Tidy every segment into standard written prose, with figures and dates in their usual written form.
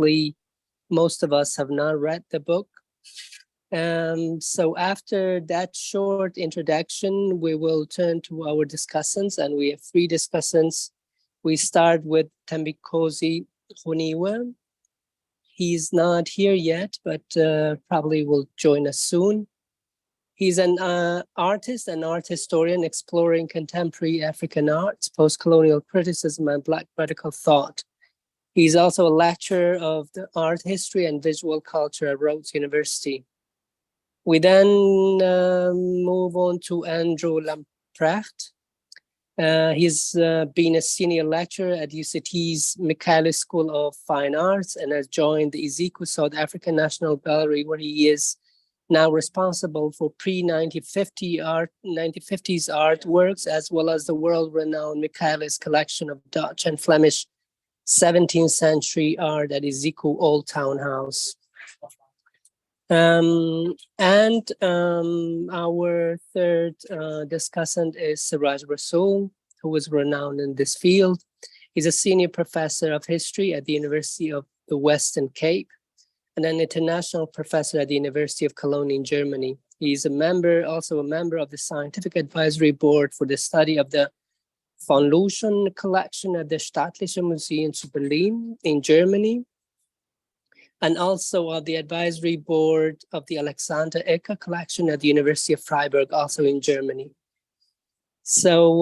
likely most of us have not read the book. So after that short introduction, we will turn to our discussants, and we have 3 discussants. We start with Thembinkosi Huniwa. He's not here yet, but probably will join us soon. He's an artist and art historian exploring contemporary African arts, post-colonial criticism, and Black radical thought. He's also a lecturer of the art history and visual culture at Rhodes University. We then move on to Andrew Lamprecht. He's been a senior lecturer at UCT's Michaelis School of Fine Arts and has joined the Ezekiel South African National Gallery, where he is now responsible for pre-1950s artworks, as well as the world-renowned Michaelis collection of Dutch and Flemish 17th century art at Ezekiel Old Town House. Our third discussant is Siraj Rasool, who is renowned in this field. He's a senior professor of history at the University of the Western Cape and an international professor at the University of Cologne in Germany. He's also a member of the Scientific Advisory Board for the study of the von Luschen collection at the Staatliche Museum zu Berlin in Germany, and also of the advisory board of the Alexander Ecker collection at the University of Freiburg, also in Germany. So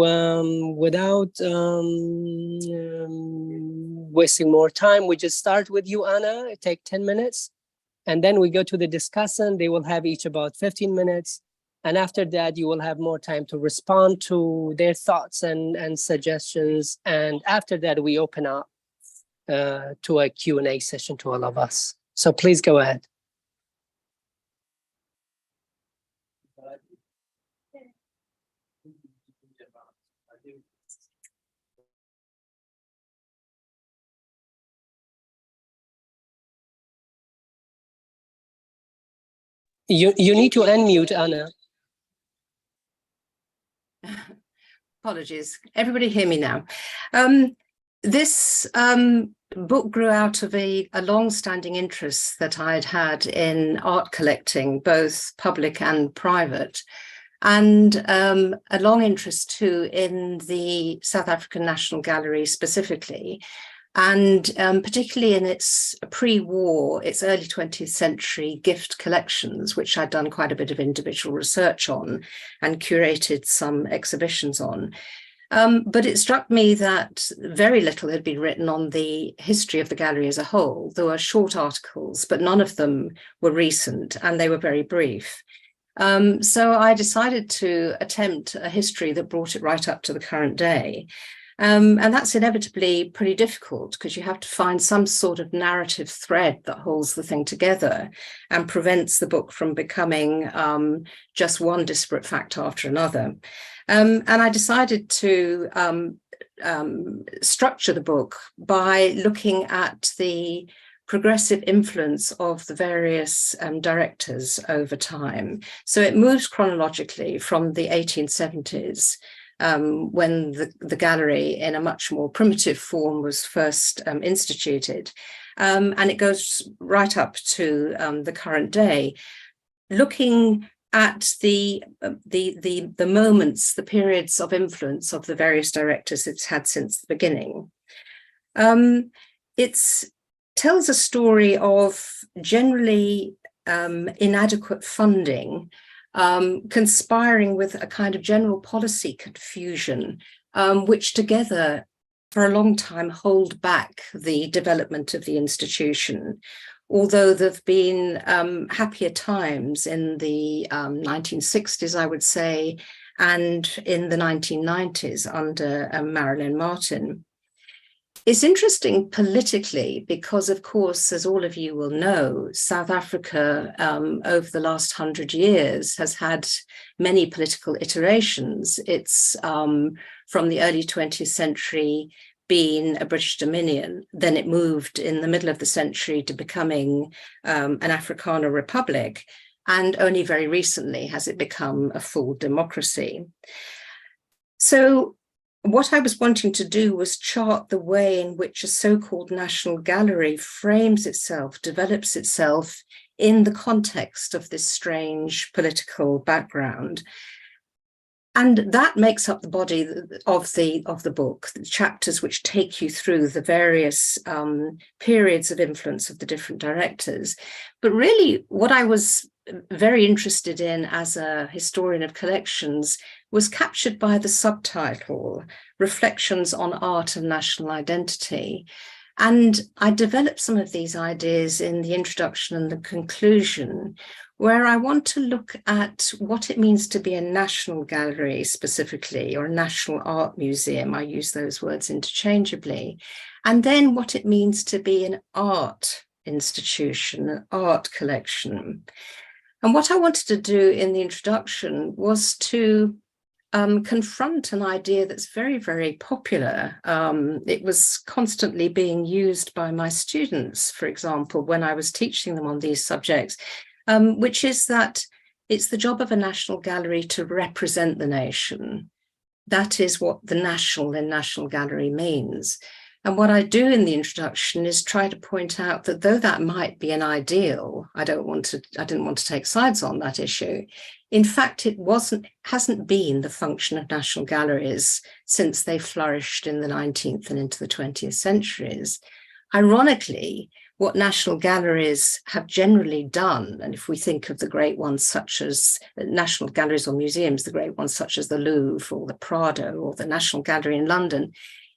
without wasting more time, we just start with you, Anna. It take 10 minutes, and then we go to the discussant. They will have each about 15 minutes. And after that, you will have more time to respond to their thoughts and suggestions. And after that, we open up to a Q&A session to all of us. So please go ahead. You need to unmute, Anna. Apologies. Everybody hear me now. This book grew out of a long-standing interest that I'd had in art collecting, both public and private, and a long interest too in the South African National Gallery specifically, and particularly in its pre-war, its early 20th century gift collections, which I'd done quite a bit of individual research on and curated some exhibitions on. But it struck me that very little had been written on the history of the gallery as a whole. There were short articles, but none of them were recent, and they were very brief. So I decided to attempt a history that brought it right up to the current day. And that's inevitably pretty difficult because you have to find some sort of narrative thread that holds the thing together and prevents the book from becoming just one disparate fact after another. And I decided to structure the book by looking at the progressive influence of the various directors over time. So it moves chronologically from the 1870s, when the gallery in a much more primitive form was first instituted. And it goes right up to the current day, looking at the moments, the periods of influence of the various directors it's had since the beginning. It tells a story of generally inadequate funding, conspiring with a kind of general policy confusion, which together for a long time hold back the development of the institution. Although there have been happier times in the 1960s, I would say, and in the 1990s under Marilyn Martin. It's interesting politically because, of course, as all of you will know, South Africa over the last 100 years has had many political iterations. It's from the early 20th century been a British Dominion, then it moved in the middle of the century to becoming an Afrikaner republic, and only very recently has it become a full democracy. So what I was wanting to do was chart the way in which a so-called national gallery frames itself, develops itself in the context of this strange political background. And that makes up the body of the book, the chapters which take you through the various periods of influence of the different directors. But really, what I was very interested in as a historian of collections was captured by the subtitle, Reflections on Art and National Identity. And I developed some of these ideas in the introduction and the conclusion, where I want to look at what it means to be a national gallery specifically, or a national art museum. I use those words interchangeably. And then what it means to be an art institution, an art collection. And what I wanted to do in the introduction was to confront an idea that's very, very popular. It was constantly being used by my students, for example, when I was teaching them on these subjects, which is that it's the job of a national gallery to represent the nation. That is what the national in National Gallery means. And what I do in the introduction is try to point out that though that might be an ideal, I didn't want to take sides on that issue. In fact, it hasn't been the function of national galleries since they flourished in the 19th and into the 20th centuries. Ironically, what national galleries have generally done, and if we think of the great ones such as national galleries or museums, the great ones such as the Louvre or the Prado or the National Gallery in London,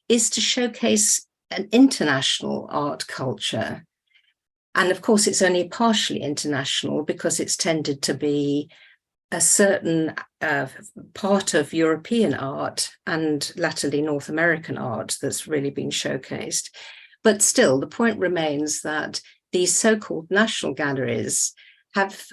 is to showcase an international art culture. And of course, it's only partially international because it's tended to be a certain part of European art and latterly North American art that's really been showcased. But still, the point remains that these so-called national galleries have,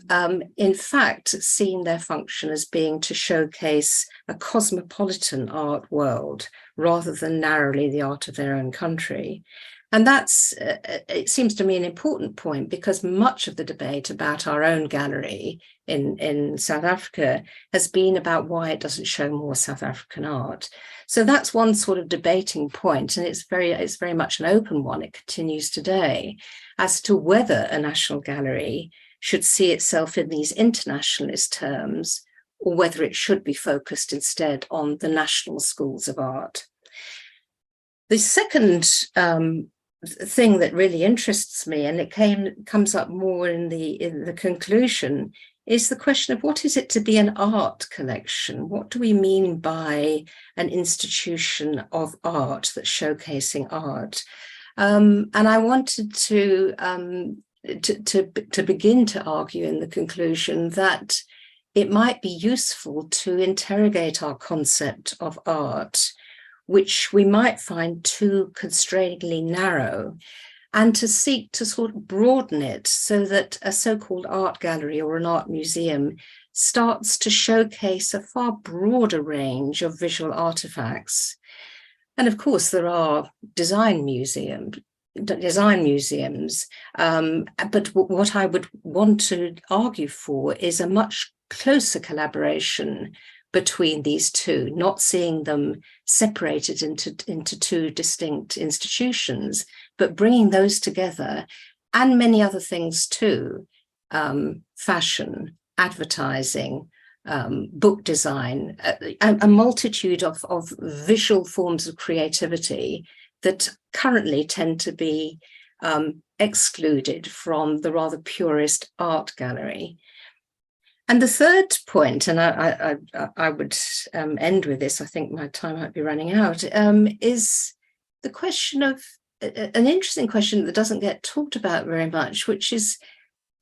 in fact, seen their function as being to showcase a cosmopolitan art world rather than narrowly the art of their own country. And that's, it seems to me, an important point, because much of the debate about our own gallery in South Africa has been about why it doesn't show more South African art. So that's one sort of debating point, and it's very much an open one. It continues today as to whether a national gallery should see itself in these internationalist terms, or whether it should be focused instead on the national schools of art. The second thing that really interests me, and it comes up more in the conclusion, is the question of what is it to be an art collection? What do we mean by an institution of art that's showcasing art? And I wanted to begin to argue in the conclusion that it might be useful to interrogate our concept of art, which we might find too constrainingly narrow, and to seek to sort of broaden it so that a so-called art gallery or an art museum starts to showcase a far broader range of visual artifacts. And of course, there are design museums, but what I would want to argue for is a much closer collaboration between these two, not seeing them separated into two distinct institutions, but bringing those together, and many other things too, fashion, advertising, book design, a multitude of visual forms of creativity that currently tend to be excluded from the rather purist art gallery. And the third point, and I would end with this, I think my time might be running out, is the question of, an interesting question that doesn't get talked about very much, which is,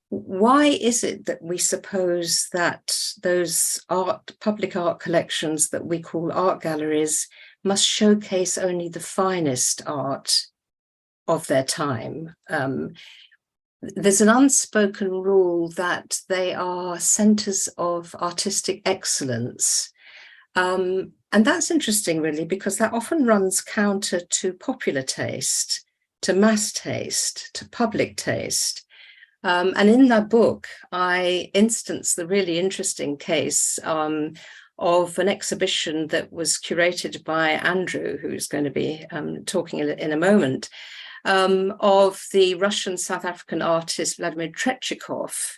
why is it that we suppose that those public art collections that we call art galleries must showcase only the finest art of their time? There's an unspoken rule that they are centers of artistic excellence. And that's interesting, really, because that often runs counter to popular taste, to mass taste, to public taste. And in that book, I instance the really interesting case of an exhibition that was curated by Andrew, who's going to be talking in a moment, of the Russian South African artist Vladimir Tretiakov,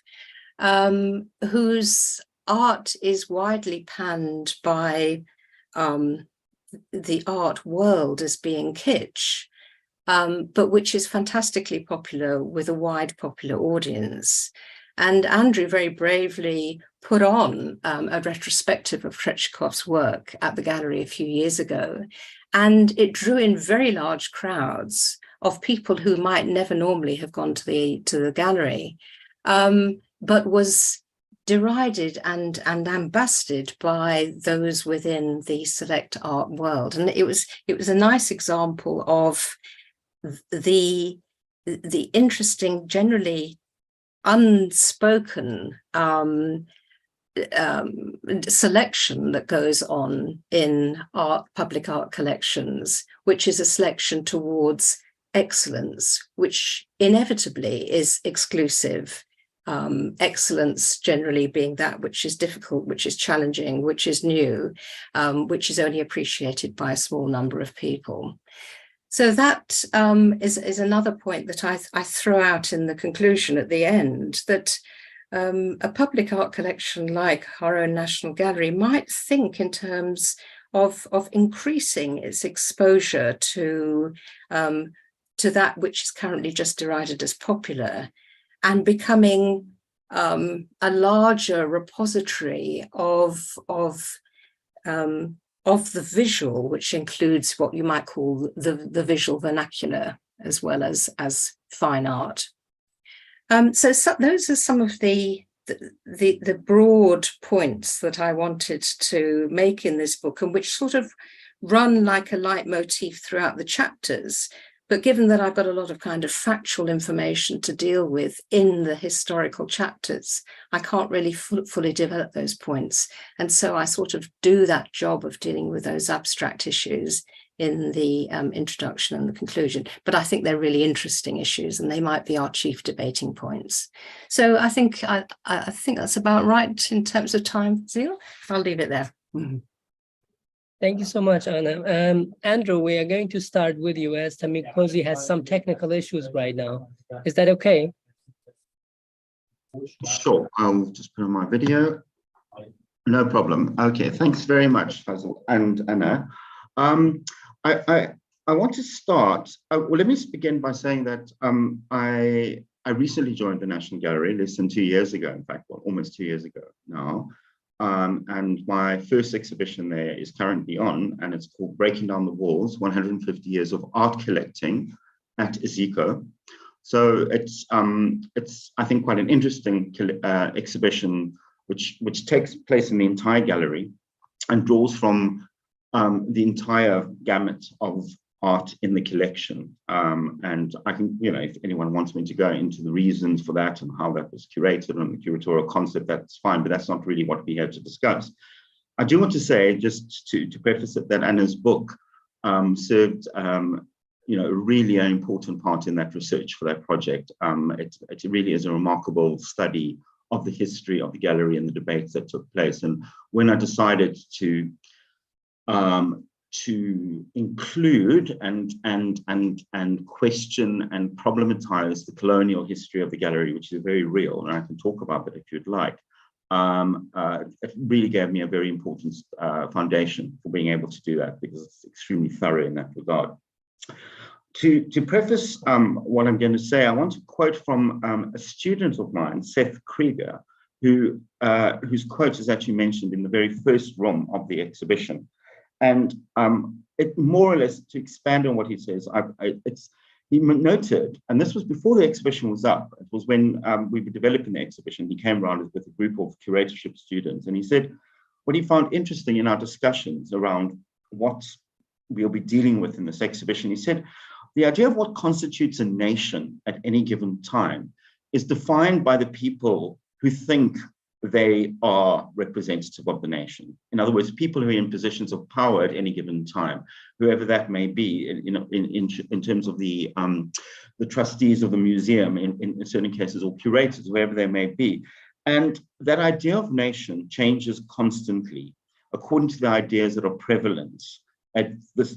whose art is widely panned by the art world as being kitsch, but which is fantastically popular with a wide popular audience. And Andrew very bravely put on a retrospective of Tretiakov's work at the gallery a few years ago, and it drew in very large crowds of people who might never normally have gone to the gallery, but was derided and ambassaded by those within the select art world. And it was a nice example of the interesting, generally unspoken selection that goes on in public art collections, which is a selection towards excellence, which inevitably is exclusive. Excellence generally being that which is difficult, which is challenging, which is new, which is only appreciated by a small number of people. So that is another point that I throw out in the conclusion at the end, that a public art collection like our own National Gallery might think in terms of increasing its exposure to that which is currently just derided as popular, and becoming a larger repository of the visual, which includes what you might call the visual vernacular, as well as fine art. So those are some of the broad points that I wanted to make in this book, and which sort of run like a leitmotif throughout the chapters. But given that I've got a lot of kind of factual information to deal with in the historical chapters, I can't really fully develop those points. And so I sort of do that job of dealing with those abstract issues in the introduction and the conclusion. But I think they're really interesting issues, and they might be our chief debating points. So I think that's about right in terms of time, Zeal. I'll leave it there. Mm-hmm. Thank you so much, Anna. Andrew, we are going to start with you, as Tamikozy has some technical issues right now. Is that okay? Sure, I'll just put on my video. No problem. Okay, thanks very much, Fazil and Anna. I want to start, well, let me begin by saying that I recently joined the National Gallery less than 2 years ago, in fact, well, almost 2 years ago now. And my first exhibition there is currently on, and it's called Breaking Down the Walls, 150 Years of Art Collecting at Iziko. So it's I think, quite an interesting exhibition, which takes place in the entire gallery and draws from the entire gamut of art in the collection. And I can, if anyone wants me to go into the reasons for that and how that was curated and the curatorial concept, that's fine, but that's not really what we're here to discuss. I do want to say, just to preface it, that Anna's book served really an important part in that research for that project. It really is a remarkable study of the history of the gallery and the debates that took place. And when I decided to include and question and problematize the colonial history of the gallery, which is very real, and I can talk about that if you'd like, it really gave me a very important foundation for being able to do that, because it's extremely thorough in that regard. To preface what I'm going to say, I want to quote from a student of mine, Seth Krieger, whose quote is actually mentioned in the very first room of the exhibition. And it more or less, to expand on what he says, he noted, and this was before the exhibition was up, it was when we were developing the exhibition, he came around with a group of curatorship students, and he said what he found interesting in our discussions around what we'll be dealing with in this exhibition, he said, the idea of what constitutes a nation at any given time is defined by the people who think they are representative of the nation. In other words, people who are in positions of power at any given time, whoever that may be, in terms of the trustees of the museum, in certain cases, or curators, whoever they may be. And that idea of nation changes constantly. according to the ideas that are prevalent at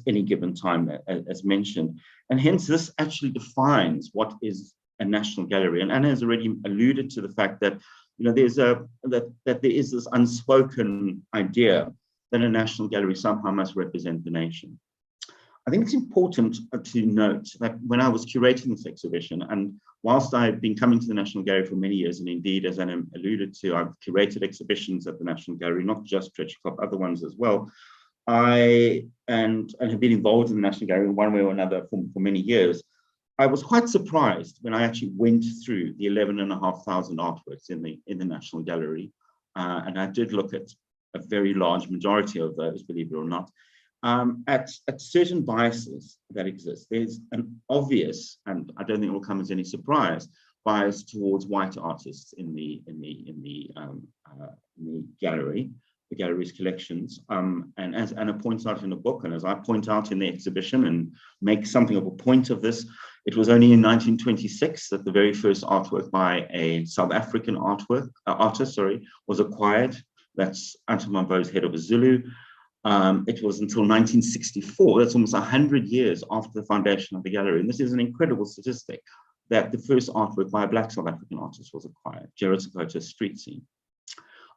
any given time, as mentioned. And hence, this actually defines what is a national gallery. And Anna has already alluded to the fact that, you know, that there is this unspoken idea that a national gallery somehow must represent the nation. I think it's important to note that when I was curating this exhibition, and whilst I've been coming to the National Gallery for many years, and indeed, as Anna alluded to, I've curated exhibitions at the National Gallery, not just Treasure, other ones as well. I have been involved in the National Gallery in one way or another for many years. I was quite surprised when I actually went through the 11,500 artworks in the National Gallery, and I did look at a very large majority of those, believe it or not. At certain biases that exist. There's an obvious, and I don't think it will come as any surprise, bias towards white artists in the gallery, the gallery's collections. And as Anna points out in the book, and as I point out in the exhibition, and make something of a point of this, it was only in 1926 that the very first artwork by a South African artist was acquired. That's Antamambo's Head of a Zulu. It was until 1964, that's almost 100 years after the foundation of the gallery. And this is an incredible statistic, that the first artwork by a Black South African artist was acquired, Gerald Sekota's Street Scene.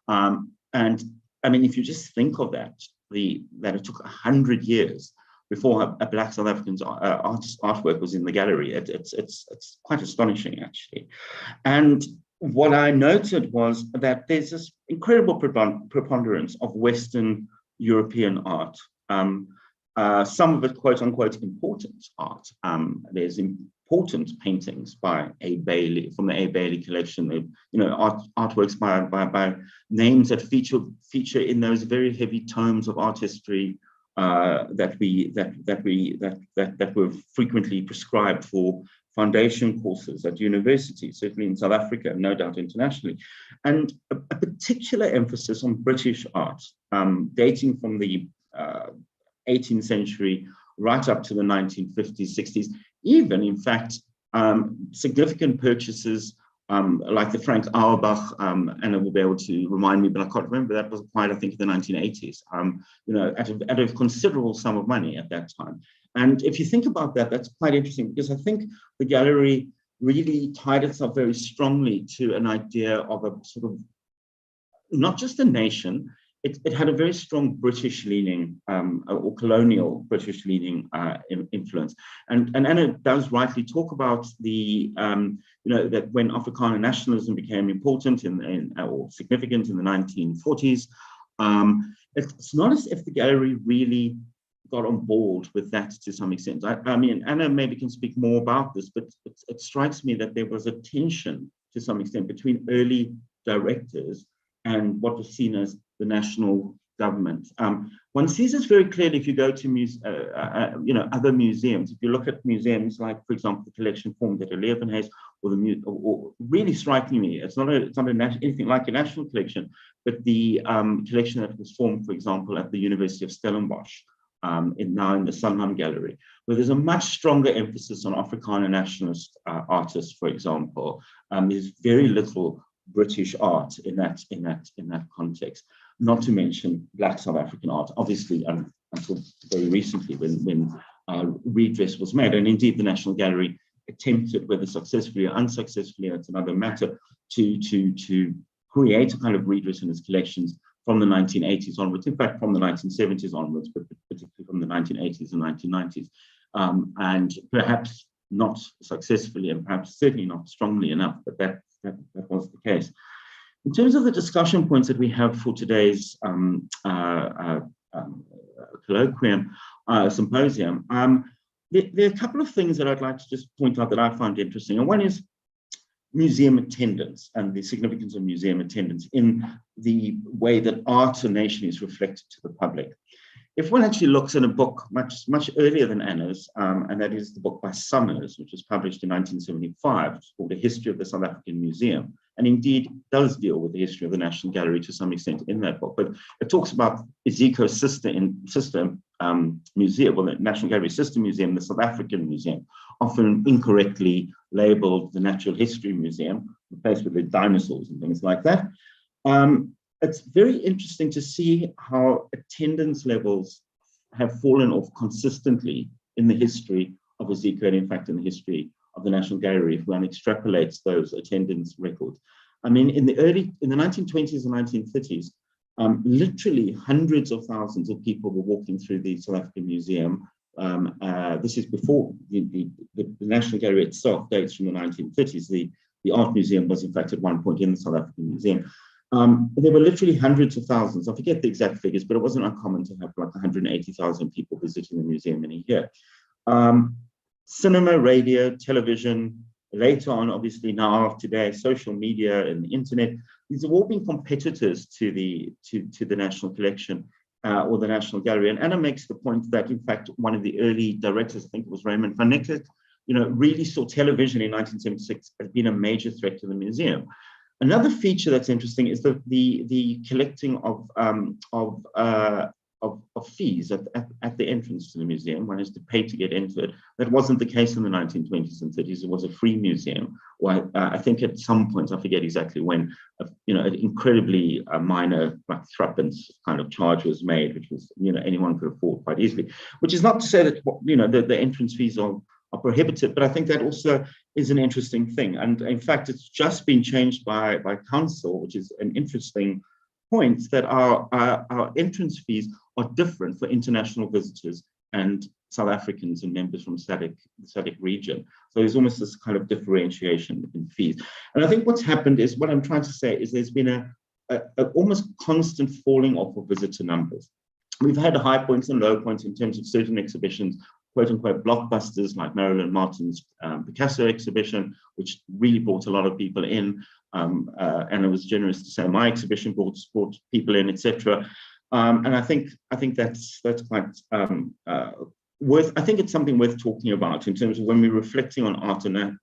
And I mean, if you just think of that, that it took 100 years before a Black South African's artist's artwork was in the gallery, it's quite astonishing, actually. And what I noted was that there's this incredible preponderance of Western European art, some of it quote unquote important art. There's important paintings by A. Bailey, from the A. Bailey collection, you know, artworks by names that feature in those very heavy tomes of art history that were frequently prescribed for foundation courses at universities, certainly in South Africa, no doubt internationally, and a particular emphasis on British art, dating from the 18th century right up to the 1950s, 60s, even, in fact, significant purchases like the Frank Auerbach, Anna will be able to remind me, but I can't remember, that was acquired, I think, in the 1980s, you know, at a considerable sum of money at that time. And if you think about that, that's quite interesting, because I think the gallery really tied itself very strongly to an idea of a sort of, not just a nation, it had a very strong British leaning or colonial British leaning influence. And Anna does rightly talk about the, you know, that when Afrikaner nationalism became important or significant in the 1940s, it's not as if the gallery really got on board with that to some extent. I mean, Anna maybe can speak more about this, but it strikes me that there was a tension to some extent between early directors and what was seen as the national government. One sees this very clearly if you go to you know, other museums. If you look at museums like, for example, the collection formed at Leeuwenhuis, or really striking me, it's not anything like a national collection, but the collection that was formed, for example, at the University of Stellenbosch, now in the Sanlam Gallery, where there's a much stronger emphasis on Afrikaner nationalist artists, for example. There's very little British art in that context, not to mention Black South African art, obviously, until very recently when redress was made. And indeed, the National Gallery attempted, whether successfully or unsuccessfully, that's another matter, to create a kind of redress in its collections from the 1980s onwards, in fact, from the 1970s onwards, but particularly from the 1980s and 1990s, and perhaps not successfully, and perhaps certainly not strongly enough, but that was the case. In terms of the discussion points that we have for today's colloquium, symposium, there are a couple of things that I'd like to just point out that I find interesting. And one is museum attendance and the significance of museum attendance in the way that art and nation is reflected to the public. If one actually looks at a book much earlier than Anna's, and that is the book by Summers, which was published in 1975, it's called A History of the South African Museum, and indeed does deal with the history of the National Gallery to some extent in that book. But it talks about Iziko's sister museum, well, the National Gallery's sister museum, the South African Museum, often incorrectly labeled the Natural History Museum, the place with the dinosaurs and things like that. it's very interesting to see how attendance levels have fallen off consistently in the history of Aziko, and in fact in the history of the National Gallery, if one extrapolates those attendance records. I mean, in the 1920s and 1930s, literally hundreds of thousands of people were walking through the South African Museum. This is before the National Gallery itself dates from the 1930s. The Art Museum was in fact at one point in the South African Museum. There were literally hundreds of thousands. I forget the exact figures, but it wasn't uncommon to have like 180,000 people visiting the museum in a year. Cinema, radio, television, later on, obviously now, today, social media and the internet, these have all been competitors to the National Collection or the National Gallery. And Anna makes the point that, in fact, one of the early directors, I think it was Raymond van Niekerk, really saw television in 1976 as being a major threat to the museum. Another feature that's interesting is the collecting of fees at the entrance to the museum. One has to pay to get into it. That wasn't the case in the 1920s and 30s. It was a free museum. Well, I think at some points, I forget exactly when, an incredibly minor, like threepence kind of charge was made, which was, anyone could afford quite easily. Which is not to say that, the entrance fees are prohibitive, but I think that also is an interesting thing. And in fact, it's just been changed by council, which is an interesting point, that our entrance fees are different for international visitors and South Africans and members from the SADC region. So there's almost this kind of differentiation in fees. And I think what's happened is, what I'm trying to say is, there's been a almost constant falling off of visitor numbers. We've had high points and low points in terms of certain exhibitions, quote unquote blockbusters like Marilyn Martin's Picasso exhibition, which really brought a lot of people in. And it was generous to say my exhibition brought people in, etc. And I think that's quite I think it's something worth talking about in terms of when we're reflecting on art and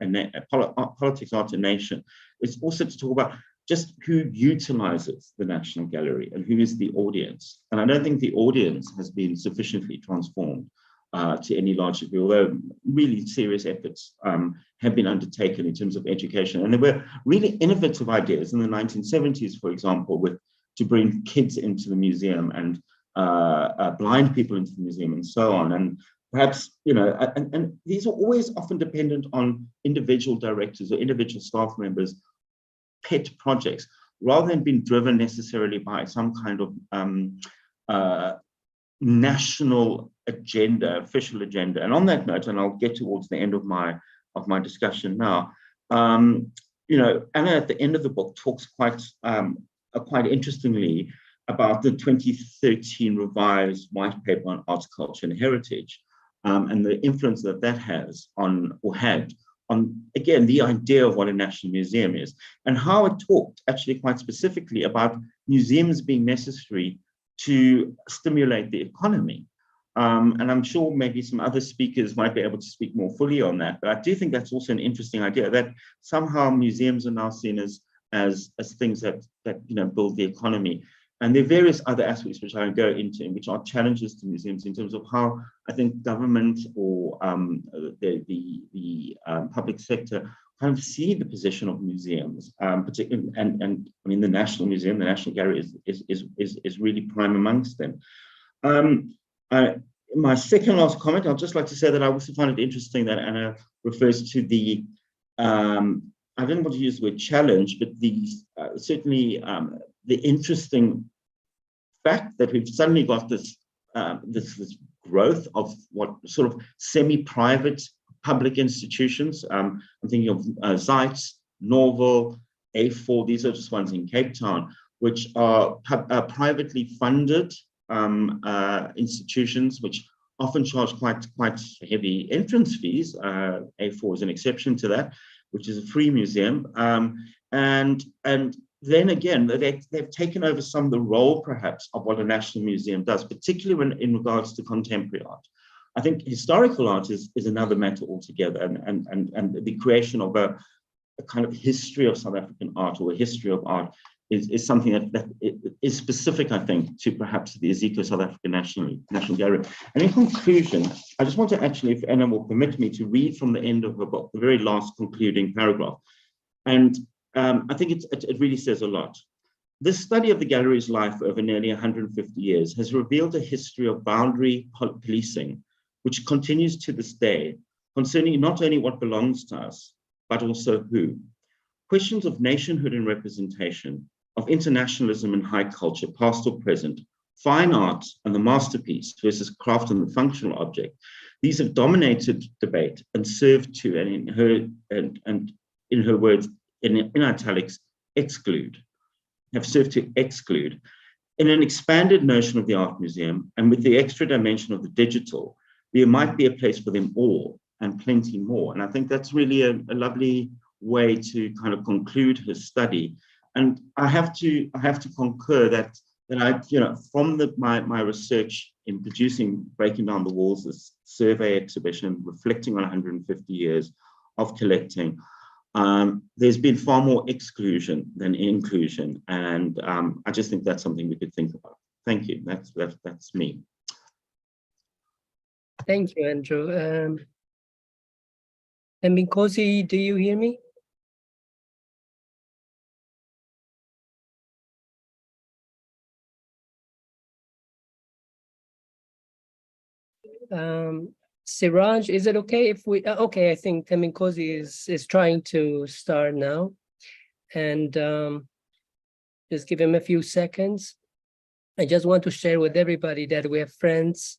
politics, art and nation. It's also to talk about just who utilizes the National Gallery and who is the audience. And I don't think the audience has been sufficiently transformed to any large degree, although really serious efforts have been undertaken in terms of education. And there were really innovative ideas in the 1970s, for example, to bring kids into the museum and blind people into the museum and so on. And perhaps, and these are always often dependent on individual directors or individual staff members' pet projects, rather than being driven necessarily by some kind of national agenda, official agenda. And on that note, and I'll get towards the end of my discussion now, Anna at the end of the book talks quite interestingly about the 2013 revised white paper on arts, culture and heritage, and the influence that has on, or had on, again, the idea of what a national museum is, and how it talked actually quite specifically about museums being necessary to stimulate the economy. And I'm sure maybe some other speakers might be able to speak more fully on that, but I do think that's also an interesting idea, that somehow museums are now seen as things that build the economy. And there are various other aspects which I go into, which are challenges to museums in terms of how I think government or the public sector kind of see the position of museums, particularly, and I mean the National Museum, the National Gallery is really prime amongst them. My second last comment, I'd just like to say that I also find it interesting that Anna refers to the I don't want to use the word challenge, but certainly the interesting fact that we've suddenly got this growth of what sort of semi-private public institutions. I'm thinking of Zeitz, Norval, A4. These are just ones in Cape Town, which are privately funded institutions, which often charge quite heavy entrance fees. A4 is an exception to that, which is a free museum. And then again, they've taken over some of the role, perhaps, of what a national museum does, particularly in regards to contemporary art. I think historical art is another matter altogether, and the creation of a kind of history of South African art, or a history of art, is something that is specific, I think, to perhaps the Aziko South African National Gallery. And in conclusion, I just want to actually, if Anna will permit me, to read from the end of the book, the very last concluding paragraph. And I think it really says a lot. This study of the gallery's life over nearly 150 years has revealed a history of boundary policing, which continues to this day, concerning not only what belongs to us, but also who. Questions of nationhood and representation, of internationalism and high culture, past or present, fine art and the masterpiece versus craft and the functional object. These have dominated debate and served to, and in her words, in italics, have served to exclude. In an expanded notion of the art museum, and with the extra dimension of the digital, there might be a place for them all and plenty more. And I think that's really a lovely way to kind of conclude his study. And I have to concur that I, from my research in producing Breaking Down the Walls, this survey exhibition reflecting on 150 years of collecting, there's been far more exclusion than inclusion, and I just think that's something we could think about. Thank you. That's me. Thank you, Andrew. And Minkosi, do you hear me? Siraj, is it okay if we, okay, I think Minkosi is trying to start now, and just give him a few seconds. I just want to share with everybody that we have friends.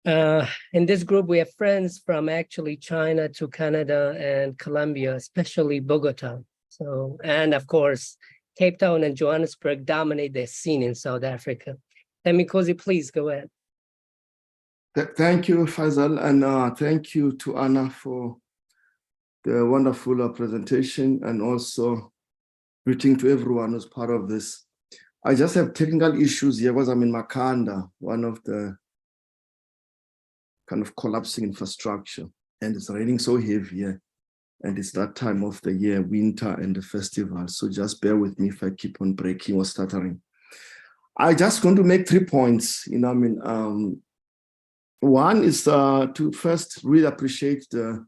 In this group, we have friends from actually China to Canada and Colombia, especially Bogota. So, and of course, Cape Town and Johannesburg dominate the scene in South Africa. Minkosi, please go ahead. Thank you, Faisal, and thank you to Anna for the wonderful presentation, and also greeting to everyone who's part of this. I just have technical issues here because I'm in Makanda, one of the kind of collapsing infrastructure, and it's raining so heavy here, and it's that time of the year, winter and the festival. So just bear with me if I keep on breaking or stuttering. I just going to make 3 points. One is to first really appreciate the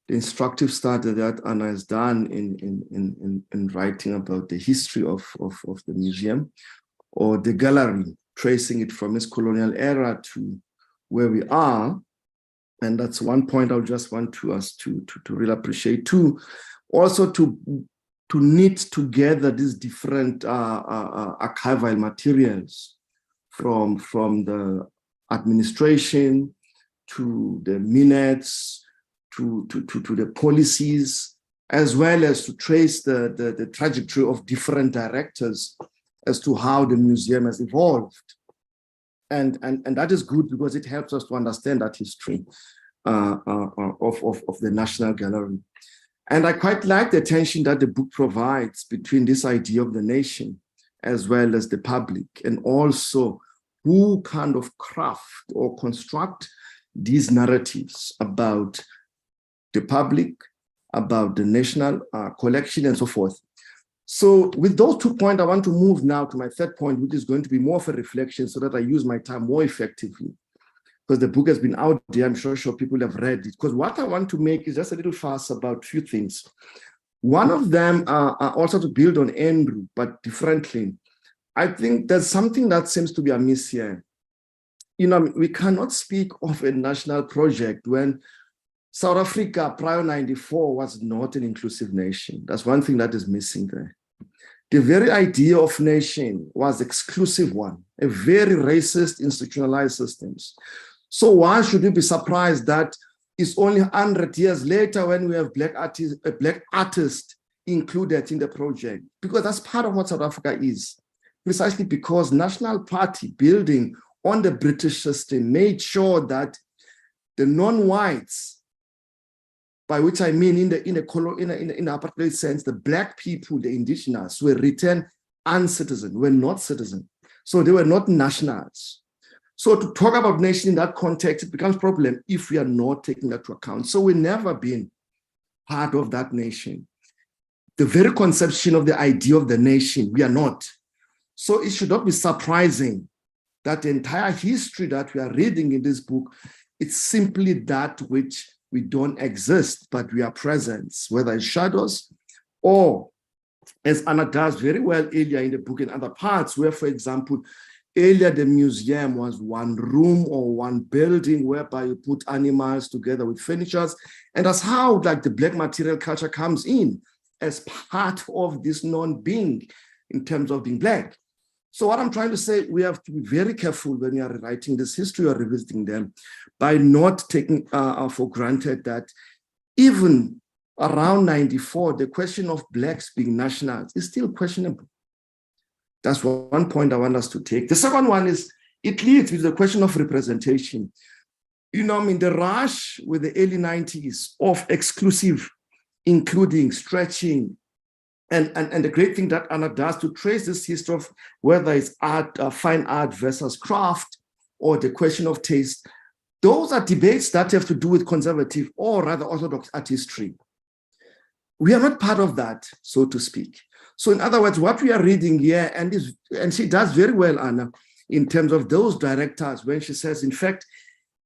instructive study that Anna has done in writing about the history of the museum or the gallery, tracing it from its colonial era to where we are. And that's one point I just want us to really appreciate. Two, also to knit together these different archival materials from the administration to the minutes to the policies, as well as to trace the trajectory of different directors as to how the museum has evolved. And that is good because it helps us to understand that history of the National Gallery. And I quite like the tension that the book provides between this idea of the nation as well as the public, and also who kind of craft or construct these narratives about the public, about the national collection, and so forth. So with those 2 points, I want to move now to my third point, which is going to be more of a reflection so that I use my time more effectively. Because the book has been out there, I'm sure people have read it. Because what I want to make is just a little fast about a few things. One of them are also to build on Andrew, but differently. I think there's something that seems to be amiss here. We cannot speak of a national project when South Africa prior 94 was not an inclusive nation. That's one thing that is missing there. The very idea of nation was exclusive one, a very racist institutionalized systems. So why should we be surprised that it's only 100 years later when we have a black artist included in the project? Because that's part of what South Africa is. Precisely because National Party building on the British system made sure that the non-whites, by which I mean in the apartheid sense, the black people, the indigenous, were written uncitizen, were not citizen. So they were not nationals. So to talk about nation in that context, it becomes a problem if we are not taking that to account. So we've never been part of that nation. The very conception of the idea of the nation, we are not. So it should not be surprising that the entire history that we are reading in this book, it's simply that which we don't exist, but we are present, whether it's shadows or as Anna does very well earlier in the book and other parts, where, for example, earlier the museum was one room or one building whereby you put animals together with furnitures. And that's how like the black material culture comes in as part of this non-being in terms of being black. So what I'm trying to say, we have to be very careful when we are writing this history or revisiting them by not taking for granted that even around 94, the question of blacks being nationals is still questionable. That's one point I want us to take. The second one is, it leads with the question of representation. You know, I mean, the rush with the early 90s of exclusive, including stretching, and the great thing that Anna does to trace this history of whether it's art, fine art versus craft, or the question of taste, those are debates that have to do with conservative or rather orthodox art history. We are not part of that, so to speak. So in other words, what we are reading here, and she does very well, Anna, in terms of those directors, when she says, in fact,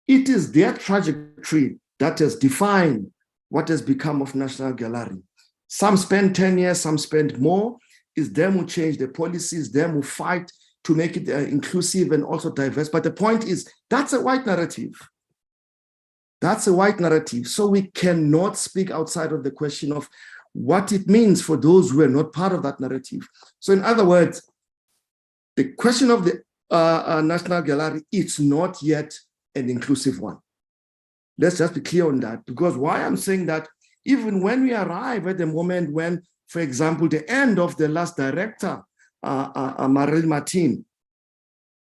it is their trajectory that has defined what has become of National Gallery. Some spend 10 years, some spend more. It's them who change the policies, them who fight to make it inclusive and also diverse. But the point is, that's a white narrative. That's a white narrative. So we cannot speak outside of the question of what it means for those who are not part of that narrative. So in other words, the question of the National Gallery, it's not yet an inclusive one. Let's just be clear on that, because why I'm saying that, even when we arrive at the moment when, for example, the end of the last director, Maril Martin,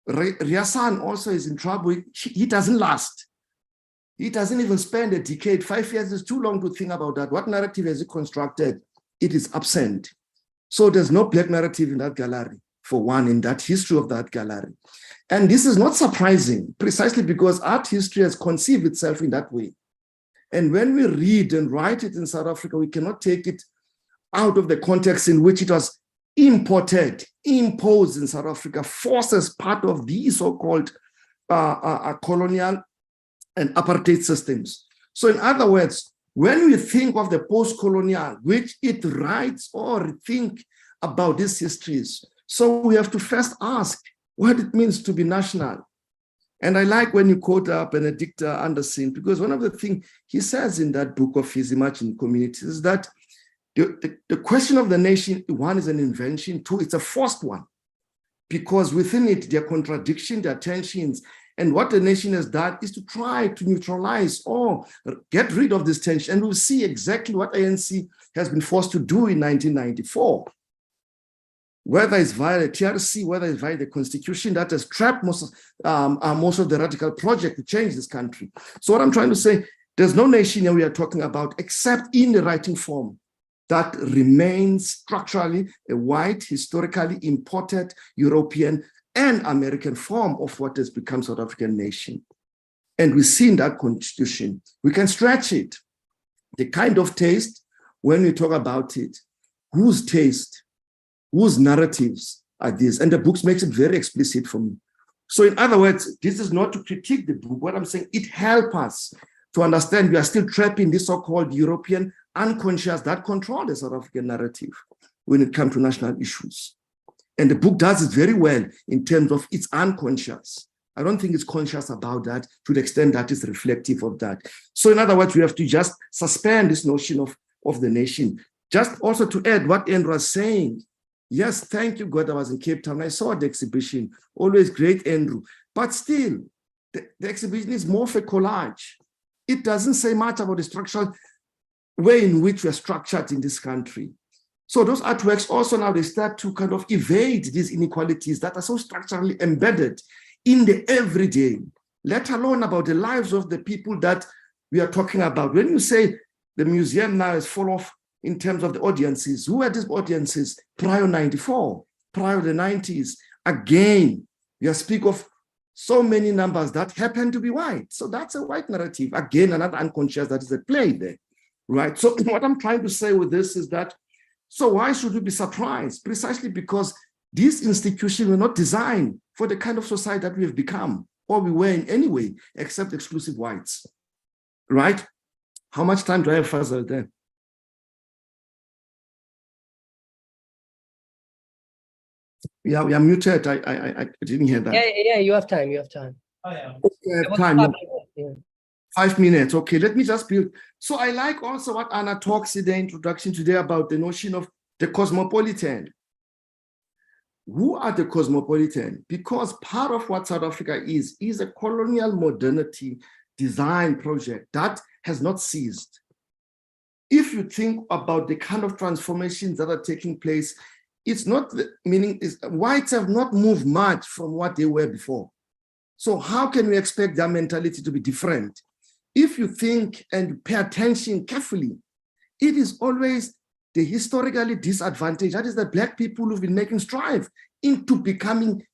Riasan also is in trouble. He doesn't last. He doesn't even spend a decade. 5 years is too long to think about that. What narrative has he constructed? It is absent. So there's no black narrative in that gallery, for one, in that history of that gallery. And this is not surprising, precisely because art history has conceived itself in that way. And when we read and write it in South Africa, we cannot take it out of the context in which it was imported, imposed in South Africa, forced as part of the so-called colonial and apartheid systems. So in other words, when we think of the post-colonial, which it writes or think about these histories, so we have to first ask what it means to be national. And I like when you quote Benedict Anderson, because one of the things he says in that book of his Imagined Communities is that the question of the nation, one, is an invention, two, it's a forced one, because within it, there are contradictions, there are tensions, and what the nation has done is to try to neutralize or get rid of this tension. And we'll see exactly what ANC has been forced to do in 1994. Whether it's via the TRC, whether it's via the constitution that has trapped most of the radical project to change this country. So what I'm trying to say, there's no nation here we are talking about except in the writing form that remains structurally a white, historically imported European and American form of what has become South African nation. And we see in that constitution, we can stretch it. The kind of taste, when we talk about it, whose taste, whose narratives are these? And the book makes it very explicit for me. So in other words, this is not to critique the book. What I'm saying, it helps us to understand we are still trapped in this so-called European unconscious that control the South African narrative when it comes to national issues. And the book does it very well in terms of its unconscious. I don't think it's conscious about that to the extent that it's reflective of that. So in other words, we have to just suspend this notion of the nation. Just also to add what Andrew was saying, yes, thank you, God, I was in Cape Town. I saw the exhibition, always great, Andrew. But still, the exhibition is more of a collage. It doesn't say much about the structural way in which we are structured in this country. So those artworks also now, they start to kind of evade these inequalities that are so structurally embedded in the everyday, let alone about the lives of the people that we are talking about. When you say the museum now is full of, in terms of the audiences, who are these audiences prior 94, prior the 90s? Again, you speak of so many numbers that happen to be white. So that's a white narrative. Again, another unconscious that is at play there, right? So what I'm trying to say with this is that, so why should we be surprised? Precisely because these institutions were not designed for the kind of society that we have become, or we were in any way, except exclusive whites, right? How much time do I have, Fazal, there? Yeah, we are muted. I didn't hear that. Yeah, you have time. You have time. Okay, I have time. Yeah. 5 minutes. Okay, let me just build. So I like also what Anna talks in the introduction today about the notion of the cosmopolitan. Who are the cosmopolitan? Because part of what South Africa is a colonial modernity design project that has not ceased. If you think about the kind of transformations that are taking place, it's not meaning is whites have not moved much from what they were before. So how can we expect their mentality to be different? If you think and pay attention carefully, it is always the historically disadvantaged, that is the Black people who've been making strive into becoming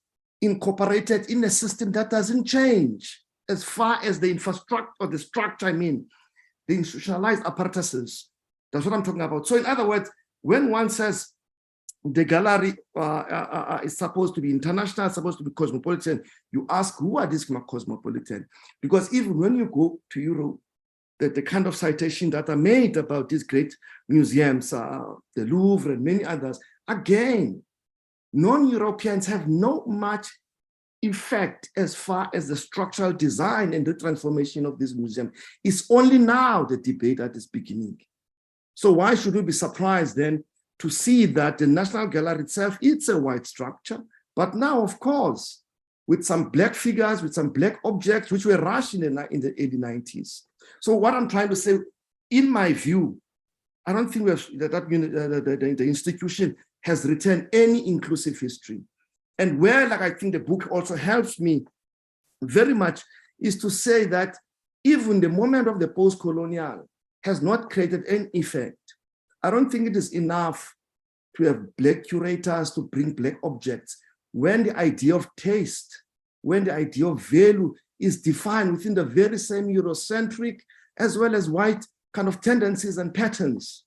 incorporated in a system that doesn't change as far as the infrastructure or the structure, I mean, the institutionalized apparatuses. That's what I'm talking about. So in other words, when one says the gallery is supposed to be international, supposed to be cosmopolitan, you ask, who are these cosmopolitan? Because even when you go to Europe, the kind of citation that are made about these great museums, the Louvre and many others, again, non-Europeans have no much effect as far as the structural design and the transformation of this museum. It's only now the debate that is beginning. So why should we be surprised then to see that the National Gallery itself, it's a white structure, but now, of course, with some Black figures, with some Black objects, which were rushed in the early 90s. So what I'm trying to say, in my view, I don't think the institution has written any inclusive history. And where, like, I think the book also helps me very much is to say that even the moment of the post-colonial has not created any effect. I don't think it is enough to have Black curators to bring Black objects when the idea of taste, when the idea of value is defined within the very same Eurocentric as well as white kind of tendencies and patterns.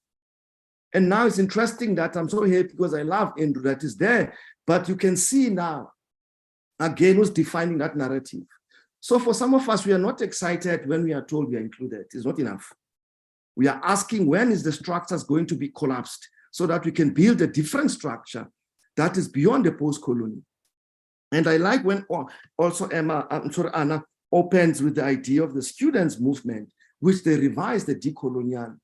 And now it's interesting that I'm so happy because I love Andrew that is there, but you can see now, again, who's defining that narrative. So for some of us, we are not excited when we are told we are included. It's not enough. We are asking, when is the structures going to be collapsed so that we can build a different structure that is beyond the post-colonial? And I like when also Anna opens with the idea of the students' movement, which they revised the decolonial.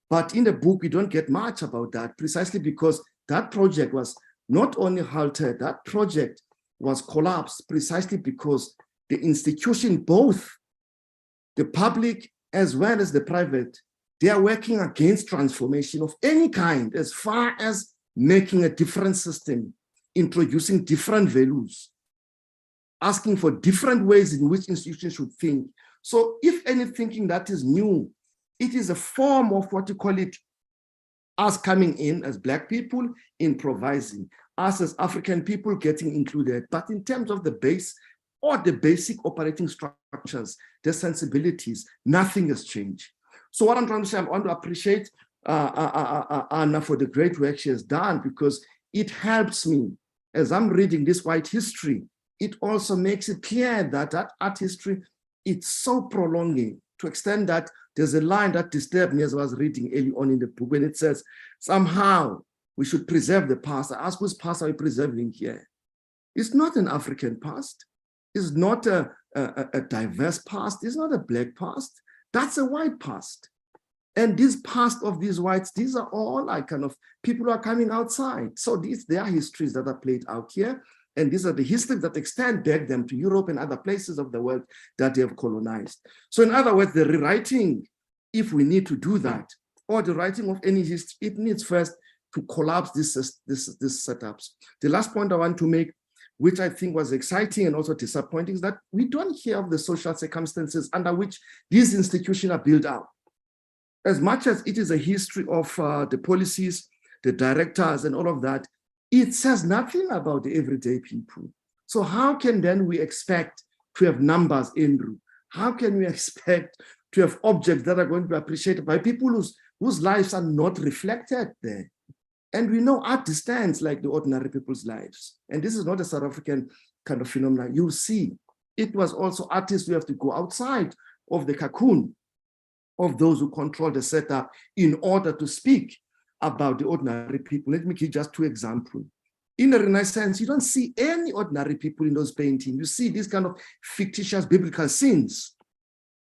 But in the book, we don't get much about that, precisely because that project was not only halted, that project was collapsed precisely because the institution, both the public as well as the private, they are working against transformation of any kind as far as making a different system, introducing different values, asking for different ways in which institutions should think. So if any thinking that is new, it is a form of what you call it, us coming in as Black people, improvising, us as African people getting included. But in terms of the base or the basic operating structures, the sensibilities, nothing has changed. So what I'm trying to say, I want to appreciate Anna for the great work she has done, because it helps me as I'm reading this white history. It also makes it clear that that art history, it's so prolonging to extend that there's a line that disturbed me as I was reading early on in the book when it says, somehow we should preserve the past. I ask, whose past are we preserving here? It's not an African past. It's not a diverse past. It's not a Black past. That's a white past. And this past of these whites, these are all like kind of people who are coming outside. So they are histories that are played out here. And these are the histories that extend back them to Europe and other places of the world that they have colonized. So in other words, the rewriting, if we need to do that, or the writing of any history, it needs first to collapse these setups. The last point I want to make, which I think was exciting and also disappointing, is that we don't hear of the social circumstances under which these institutions are built out. As much as it is a history of the policies, the directors and all of that, it says nothing about the everyday people. So how can then we expect to have numbers, Andrew? How can we expect to have objects that are going to be appreciated by people whose lives are not reflected there? And we know art stands like the ordinary people's lives. And this is not a South African kind of phenomenon. You'll see, it was also artists who have to go outside of the cocoon of those who control the setup in order to speak about the ordinary people. Let me give just two examples. In the Renaissance, you don't see any ordinary people in those paintings. You see these kind of fictitious biblical scenes.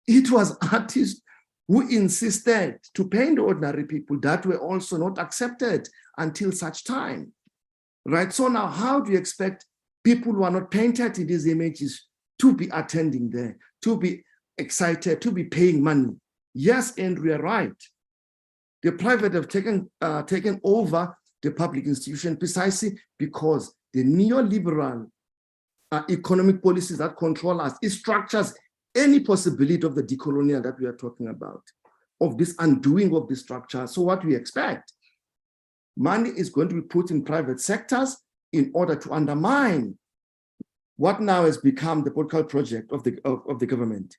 It was artists who insisted to paint ordinary people that were also not accepted until such time, right? So now how do you expect people who are not painted in these images to be attending there, to be excited, to be paying money? Yes, Andrew, you're right. The private have taken over the public institution precisely because the neoliberal economic policies that control us, it structures any possibility of the decolonial that we are talking about, of this undoing of the structure. So what we expect, money is going to be put in private sectors in order to undermine what now has become the political project of the government.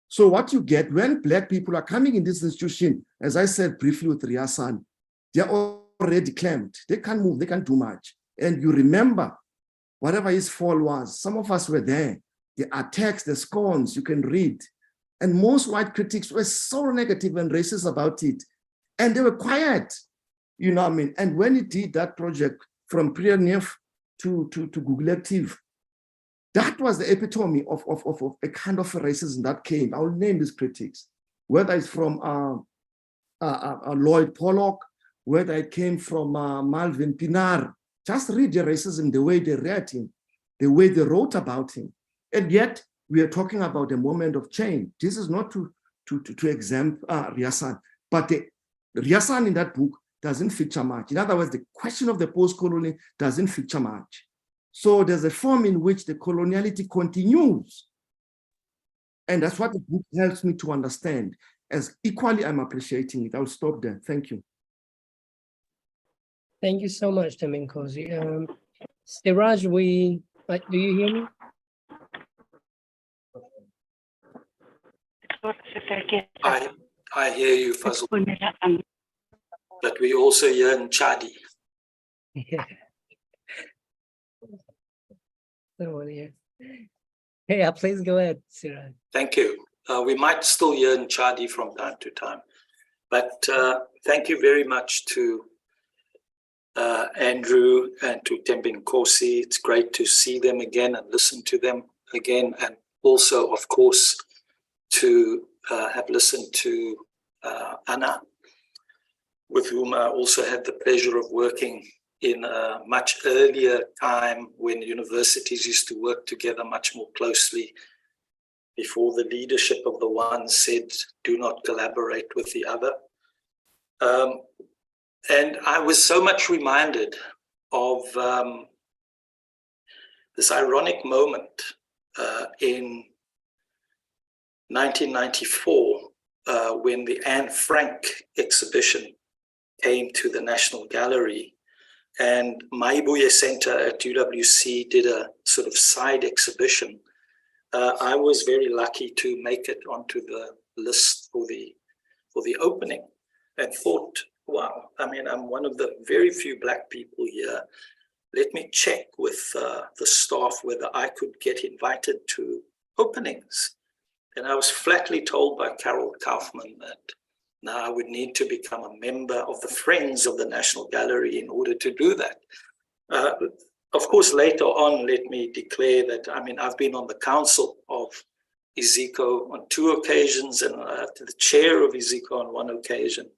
So what you get when Black people are coming in this institution, as I said briefly with Riasan, they're already clamped. They can't move, they can't do much. And you remember, whatever his fall was, some of us were there. The attacks, the scorns, you can read. And most white critics were so negative and racist about it. And they were quiet, you know what I mean? And when he did that project from Priyanef to Google Active, that was the epitome of a kind of racism that came. I will name these critics, whether it's from Lloyd Pollock, whether it came from Malvin Pinar. Just read the racism, the way they read him, the way they wrote about him. And yet we are talking about a moment of change. This is not to exempt Riasan, but Riasan in that book doesn't feature much. In other words, the question of the post-colonial doesn't feature much. So there's a form in which the coloniality continues. And that's what the book helps me to understand. As equally, I'm appreciating it. I'll stop there. Thank you. Thank you so much, Thembinkosi. Siraj, do you hear me? I hear you, Fazl. But we also hear in Chadi. Yeah. Someone here. Yeah, please go ahead, Siraj. Thank you. We might still hear in Chadi from time to time. But thank you very much to Andrew and to Thembinkosi. It's great to see them again and listen to them again. And also, of course, to have listened to Anna, with whom I also had the pleasure of working in a much earlier time when universities used to work together much more closely before the leadership of the one said, do not collaborate with the other. And I was so much reminded of this ironic moment in 1994 when the Anne Frank exhibition came to the National Gallery, and Maibuye Center at UWC did a sort of side exhibition. I was very lucky to make it onto the list for the opening, and thought, wow, I mean, I'm one of the very few Black people here. Let me check with the staff whether I could get invited to openings. And I was flatly told by Carol Kaufman that now I would need to become a member of the Friends of the National Gallery in order to do that. Of course, later on, let me declare that, I mean, I've been on the council of IZICO on 2 occasions and the chair of IZICO on 1 occasion.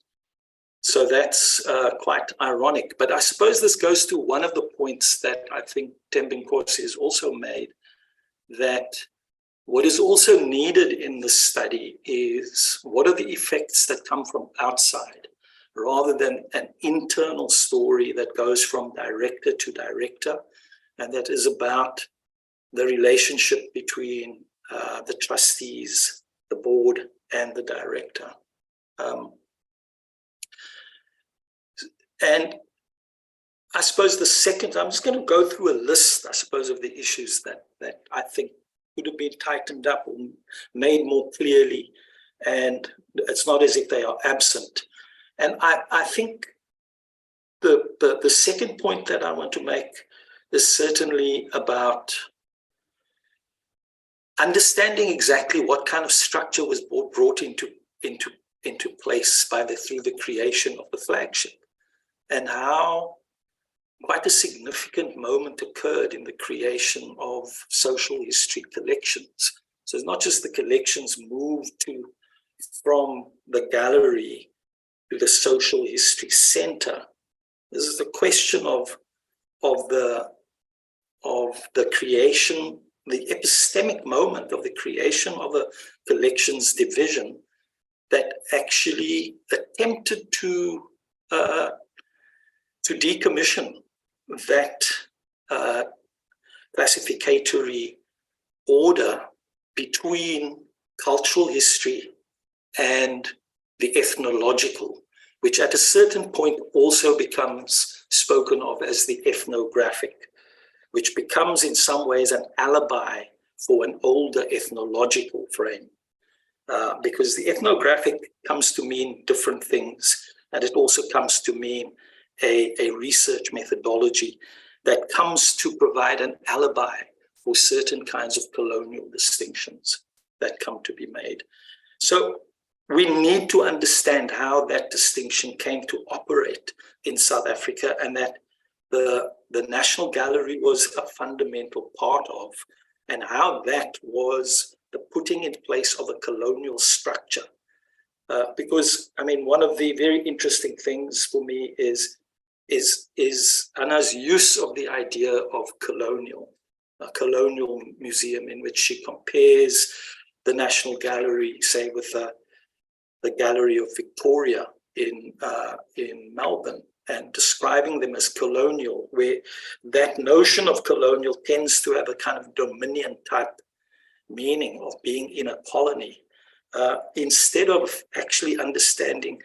So that's quite ironic. But I suppose this goes to one of the points that I think Thembinkosi has also made, that what is also needed in this study is what are the effects that come from outside, rather than an internal story that goes from director to director, and that is about the relationship between the trustees, the board, and the director. And I suppose the second, I'm just going to go through a list, I suppose, of the issues that I think could have been tightened up or made more clearly, and it's not as if they are absent. And I think the second point that I want to make is certainly about understanding exactly what kind of structure was brought into place through the creation of the flagship, and how quite a significant moment occurred in the creation of social history collections. So it's not just the collections moved from the gallery to the social history center. This is the question of the creation, the epistemic moment of the creation of a collections division that actually attempted to decommission that classificatory order between cultural history and the ethnological, which at a certain point also becomes spoken of as the ethnographic, which becomes in some ways an alibi for an older ethnological frame. Because the ethnographic comes to mean different things, and it also comes to mean a research methodology that comes to provide an alibi for certain kinds of colonial distinctions that come to be made. So we need to understand how that distinction came to operate in South Africa, and that the National Gallery was a fundamental part of, and how that was the putting in place of a colonial structure. Because, I mean, one of the very interesting things for me is Anna's use of the idea of a colonial museum, in which she compares the National Gallery, say, with the Gallery of Victoria in Melbourne, and describing them as colonial, where that notion of colonial tends to have a kind of dominion type meaning of being in a colony, instead of actually understanding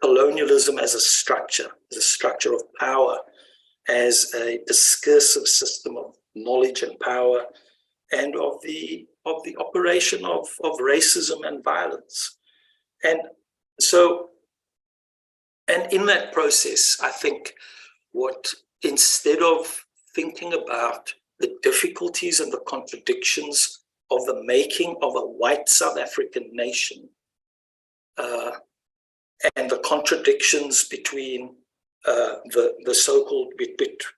colonialism as a structure of power, as a discursive system of knowledge and power, and of the operation of racism and violence. And so, and in that process, I think instead of thinking about the difficulties and the contradictions of the making of a white South African nation, and the contradictions between the so-called,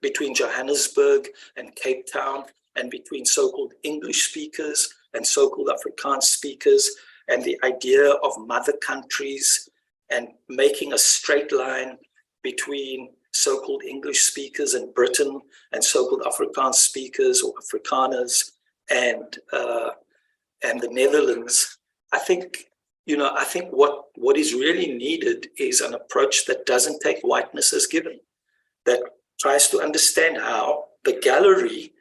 between Johannesburg and Cape Town, and between so-called English speakers and so-called Afrikaans speakers, and the idea of mother countries, and making a straight line between so-called English speakers in Britain and so-called Afrikaans speakers or Afrikaners and the Netherlands. I think what is really needed is an approach that doesn't take whiteness as given, that tries to understand how the gallery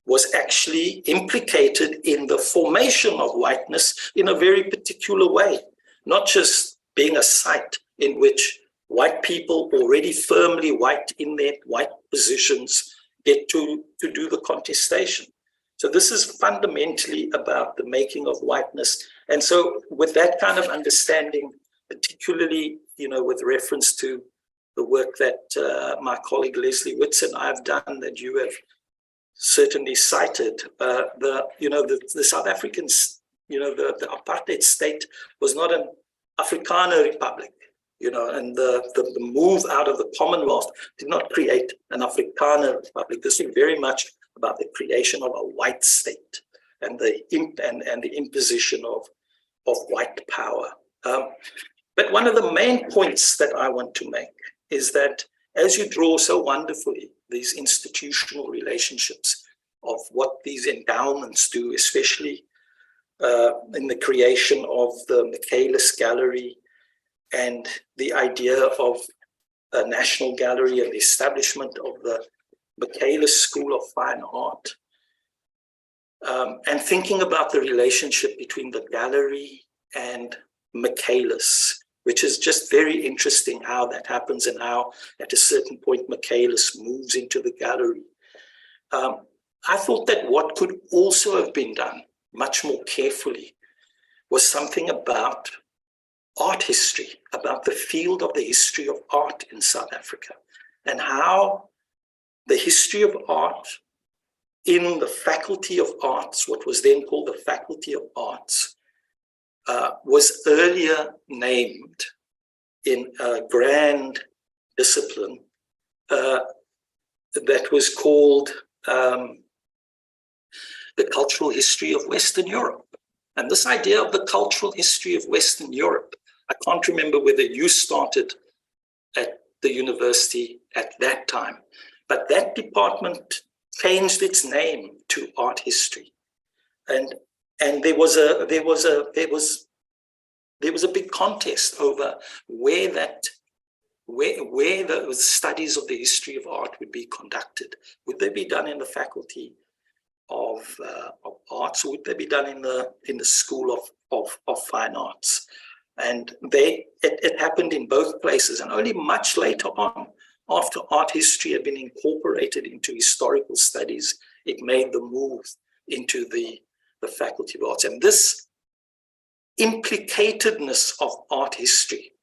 was actually implicated in the formation of whiteness in a very particular way, not just being a site in which white people already firmly white in their white positions get to do the contestation. So this is fundamentally about the making of whiteness. And so with that kind of understanding, particularly, with reference to the work that my colleague Leslie Witz and I have done, that you have certainly cited, the South Africans, the apartheid state was not an Afrikaner republic, and the move out of the Commonwealth did not create an Afrikaner republic. This is very much about the creation of a white state and the imposition of white power. But one of the main points that I want to make is that, as you draw so wonderfully these institutional relationships of what these endowments do, especially in the creation of the Michaelis Gallery and the idea of a national gallery and the establishment of the Michaelis School of Fine Art, and thinking about the relationship between the gallery and Michaelis, which is just very interesting how that happens and how at a certain point Michaelis moves into the gallery. I thought that what could also have been done much more carefully was something about art history, about the field of the history of art in South Africa, and how the history of art in the Faculty of Arts, what was then called the Faculty of Arts, was earlier named in a grand discipline, that was called The Cultural History of Western Europe. And this idea of the cultural history of Western Europe, I can't remember whether you started at the university at that time, but that department changed its name to art history. And there was a big contest over where the studies of the history of art would be conducted. Would they be done in the faculty of arts, or would they be done in the School of Fine Arts? And it happened in both places, and only much later on, after art history had been incorporated into historical studies, it made the move into the Faculty of Arts. And this implicatedness of art history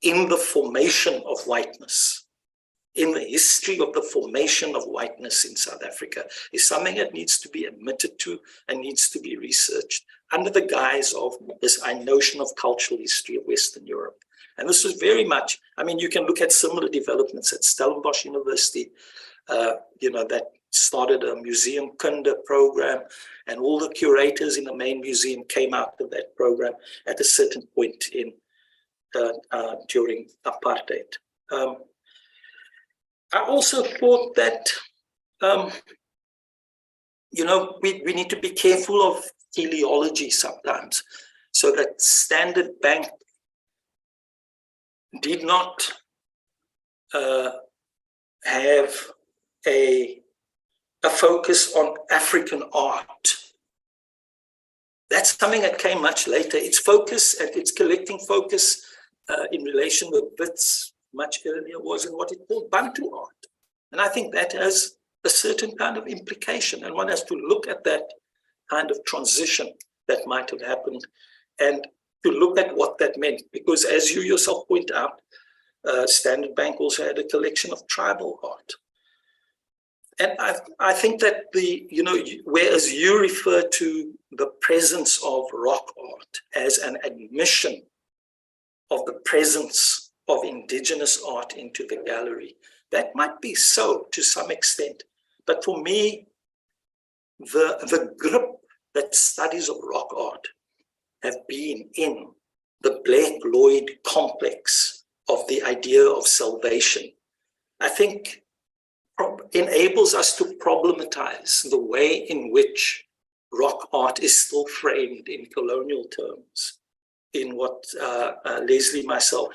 in the formation of whiteness, in the history of the formation of whiteness in South Africa, is something that needs to be admitted to and needs to be researched under the guise of this notion of cultural history of Western Europe. And this was very much, I mean, you can look at similar developments at Stellenbosch University, that started a museum kunde program, and all the curators in the main museum came out of that program at a certain point in during apartheid. I also thought that, we need to be careful of teleology sometimes, so that Standard Bank did not have a focus on African art. That's something that came much later. Its focus and its collecting focus in relation with Wits much earlier was in what it called Bantu art. And I think that has a certain kind of implication, and one has to look at that kind of transition that might have happened and to look at what that meant. Because as you yourself point out, Standard Bank also had a collection of tribal art. And I think that whereas you refer to the presence of rock art as an admission of the presence of indigenous art into the gallery, that might be so to some extent. But for me, the grip that studies of rock art have been in the Blake Lloyd complex of the idea of salvation, I think enables us to problematize the way in which rock art is still framed in colonial terms, in what Leslie, myself,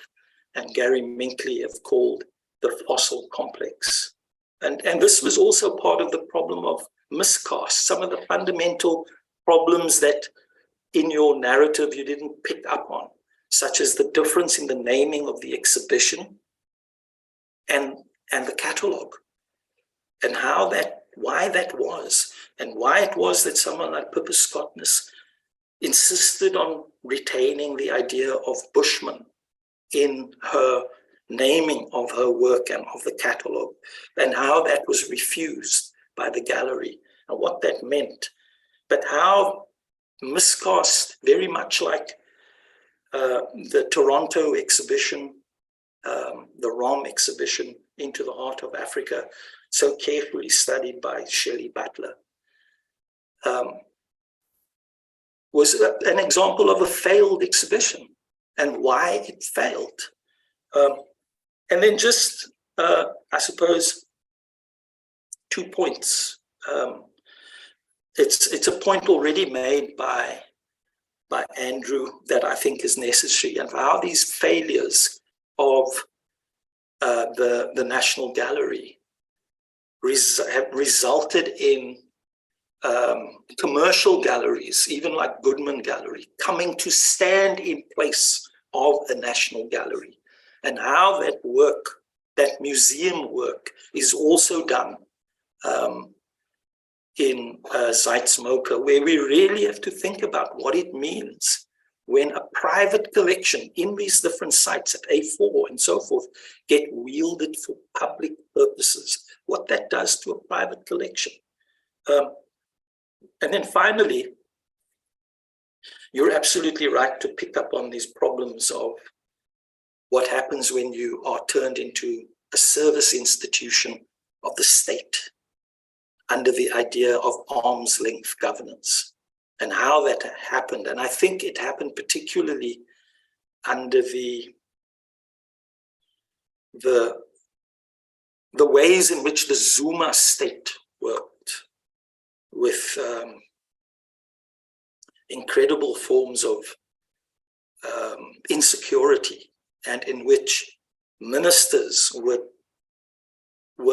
and Gary Minkley have called the fossil complex. And this was also part of the problem of miscast, some of the fundamental problems that in your narrative you didn't pick up on, such as the difference in the naming of the exhibition and the catalogue, and why that was, and why it was that someone like Pippa Scottness insisted on retaining the idea of Bushman in her naming of her work and of the catalogue, and how that was refused by the gallery and what that meant. But how miscast, very much like the Toronto exhibition, the ROM exhibition, Into the Heart of Africa, so carefully studied by Shelley Butler, was an example of a failed exhibition and why it failed. And then just, I suppose, 2 points. It's a point already made by Andrew that I think is necessary, and how these failures of the National Gallery have resulted in commercial galleries, even like Goodman Gallery, coming to stand in place of the National Gallery, and how that work, that museum work, is also done in Zeitz-Mocha, where we really have to think about what it means when a private collection in these different sites at A4 and so forth get wielded for public purposes, what that does to a private collection. And then finally, you're absolutely right to pick up on these problems of what happens when you are turned into a service institution of the state under the idea of arm's length governance and how that happened. And I think it happened particularly under the ways in which the Zuma state worked with incredible forms of insecurity, and in which ministers were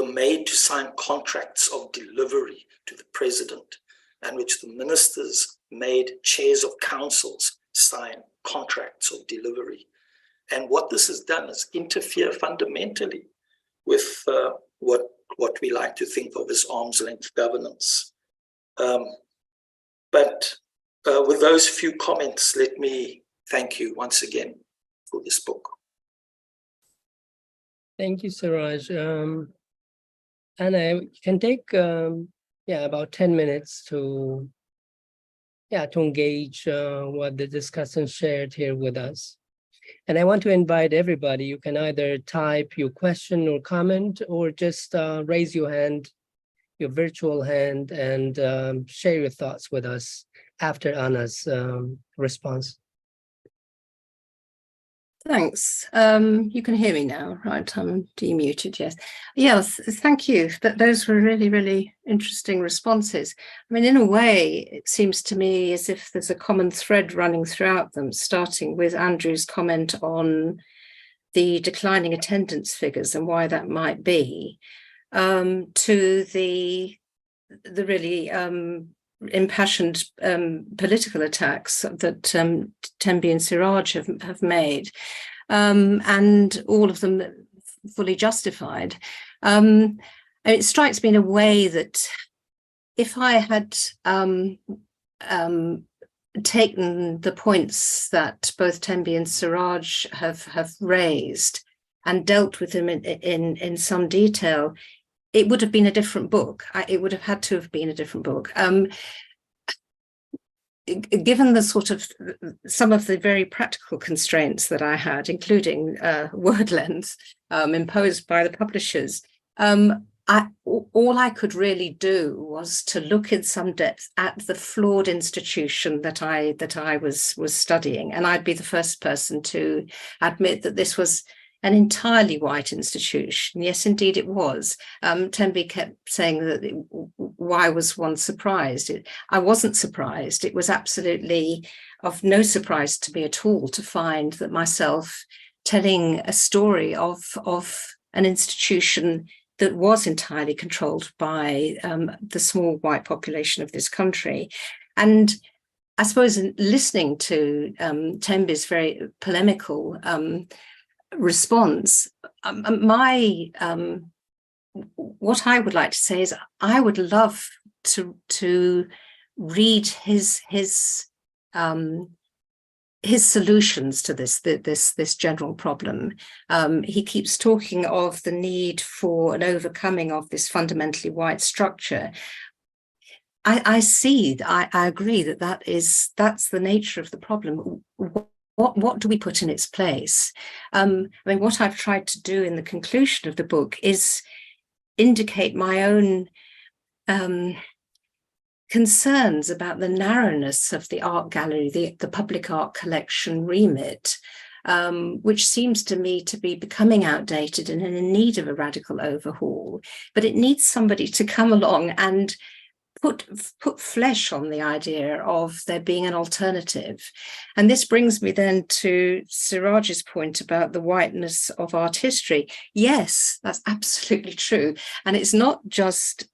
made to sign contracts of delivery to the president, and which the ministers made chairs of councils sign contracts of delivery. And what this has done is interfere fundamentally with what we like to think of as arm's length governance. But with those few comments, let me thank you once again for this book. Thank you, Siraj. Anna, you can take about 10 minutes to engage what the discussant shared here with us. And I want to invite everybody. You can either type your question or comment, or just raise your hand, your virtual hand, and share your thoughts with us after Anna's response. Thanks. You can hear me now, right? I'm demuted, yes. Yes, thank you. Those were really, really interesting responses. I mean, in a way, it seems to me as if there's a common thread running throughout them, starting with Andrew's comment on the declining attendance figures and why that might be, to the really impassioned political attacks that Thembi and Siraj have made, and all of them fully justified. And it strikes me in a way that if I had taken the points that both Thembi and Siraj have raised and dealt with them in some detail, it would have been a different book. It would have had to have been a different book. Given the sort of some of the very practical constraints that I had, including word length imposed by the publishers, all I could really do was to look in some depth at the flawed institution that I was studying, and I'd be the first person to admit that this was an entirely white institution. Yes, indeed it was. Thembi kept saying that why was one surprised? I wasn't surprised. It was absolutely of no surprise to me at all to find that myself telling a story of an institution that was entirely controlled by the small white population of this country. And I suppose in listening to Thembi's very polemical response, what I would like to say is I would love to read his solutions to this general problem. He keeps talking of the need for an overcoming of this fundamentally white structure. I agree that's the nature of the problem. What do we put in its place? I mean, what I've tried to do in the conclusion of the book is indicate my own concerns about the narrowness of the art gallery, the public art collection remit, which seems to me to be becoming outdated and in need of a radical overhaul. But it needs somebody to come along and put flesh on the idea of there being an alternative. And this brings me then to Siraj's point about the whiteness of art history. Yes, that's absolutely true. And it's not just